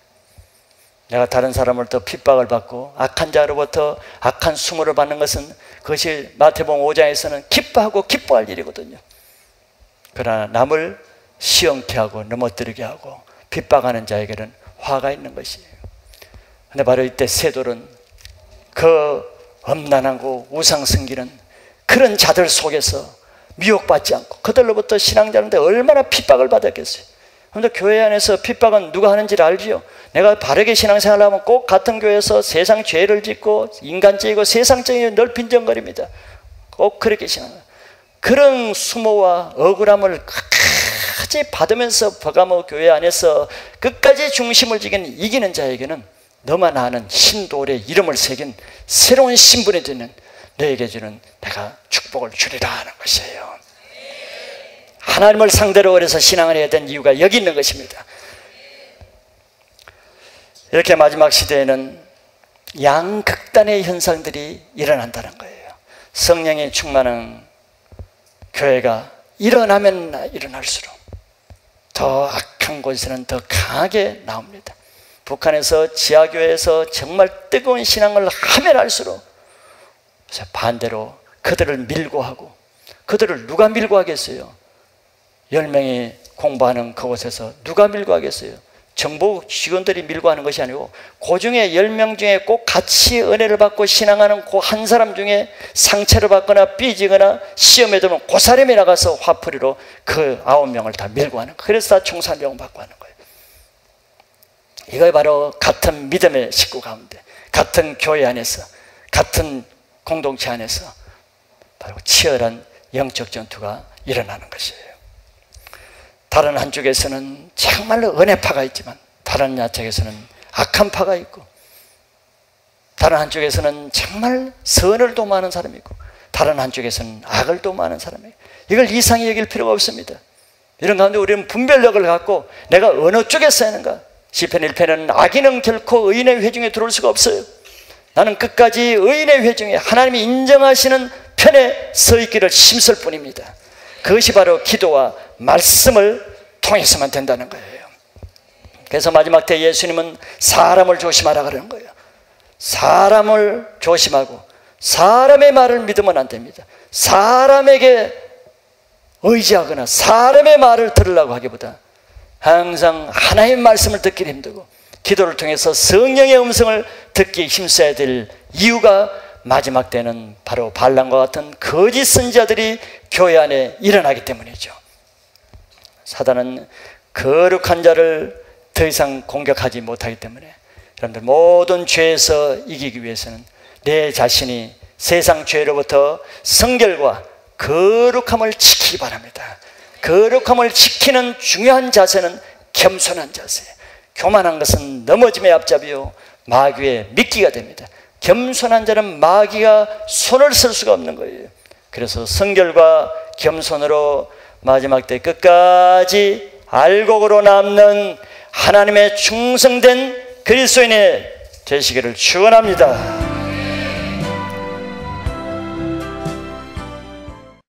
Speaker 1: 내가 다른 사람을 더 핍박을 받고 악한 자로부터 악한 수모를 받는 것은 그것이 마태복음 5장에서는 기뻐하고 기뻐할 일이거든요. 그러나 남을 시험케 하고 넘어뜨리게 하고 핍박하는 자에게는 화가 있는 것이에요. 그런데 바로 이때 세돌은 그 엄난하고 우상 섬기는 그런 자들 속에서 미혹받지 않고 그들로부터 신앙자인데 얼마나 핍박을 받았겠어요. 그런데 교회 안에서 핍박은 누가 하는지를 알지요. 내가 바르게 신앙생활을 하면 꼭 같은 교회에서 세상 죄를 짓고 인간적이고 세상적인 늘 빈정거립니다. 꼭 그렇게 신앙을. 그런 수모와 억울함을 끝까지 받으면서 버가모 교회 안에서 끝까지 중심을 지키는 이기는 자에게는 너만 아는 신돌의 이름을 새긴 새로운 신분이 되는 너에게 주는 내가 축복을 주리라 하는 것이에요. 하나님을 상대로 그래서 신앙을 해야 되는 이유가 여기 있는 것입니다. 이렇게 마지막 시대에는 양극단의 현상들이 일어난다는 거예요. 성령이 충만한 교회가 일어나면 일어날수록 더 악한 곳에서는 더 강하게 나옵니다. 북한에서 지하교회에서 정말 뜨거운 신앙을 하면 할수록 반대로 그들을 밀고 하고, 그들을 누가 밀고 하겠어요? 10명이 공부하는 그곳에서 누가 밀고 하겠어요? 정보 직원들이 밀고 하는 것이 아니고 그 중에 10명 중에 꼭 같이 은혜를 받고 신앙하는 그 한 사람 중에 상처를 받거나 삐지거나 시험에 들면 그 사람이 나가서 화풀이로 그 9명을 다 밀고 하는 거예요. 그래서 다 총살병 받고 하는 거예요. 이거 바로 같은 믿음의 식구 가운데, 같은 교회 안에서, 같은 공동체 안에서 바로 치열한 영적 전투가 일어나는 것이에요. 다른 한쪽에서는 정말로 은혜파가 있지만 다른 한쪽에서는 악한 파가 있고, 다른 한쪽에서는 정말 선을 도모하는 사람이 있고, 다른 한쪽에서는 악을 도모하는 사람이 있고, 이걸 이상히 여길 필요가 없습니다. 이런 가운데 우리는 분별력을 갖고 내가 어느 쪽에 서는가. 시편 1편은 악인은 결코 의인의 회중에 들어올 수가 없어요. 나는 끝까지 의인의 회중에 하나님이 인정하시는 편에 서 있기를 힘쓸 뿐입니다. 그것이 바로 기도와 말씀을 통해서만 된다는 거예요. 그래서 마지막 때 예수님은 사람을 조심하라 그러는 거예요. 사람을 조심하고 사람의 말을 믿으면 안 됩니다. 사람에게 의지하거나 사람의 말을 들으려고 하기보다 항상 하나님의 말씀을 듣기 힘들고 기도를 통해서 성령의 음성을 듣기 힘써야 될 이유가 마지막 때는 바로 발람과 같은 거짓 선지자들이 교회 안에 일어나기 때문이죠. 사단은 거룩한 자를 더 이상 공격하지 못하기 때문에 여러분들 모든 죄에서 이기기 위해서는 내 자신이 세상 죄로부터 성결과 거룩함을 지키기 바랍니다. 거룩함을 지키는 중요한 자세는 겸손한 자세. 교만한 것은 넘어짐의 앞잡이요 마귀의 미끼가 됩니다. 겸손한 자는 마귀가 손을 쓸 수가 없는 거예요. 그래서 성결과 겸손으로 마지막 때 끝까지 알곡으로 남는 하나님의 충성된 그리스도인이 되시기를 축원합니다.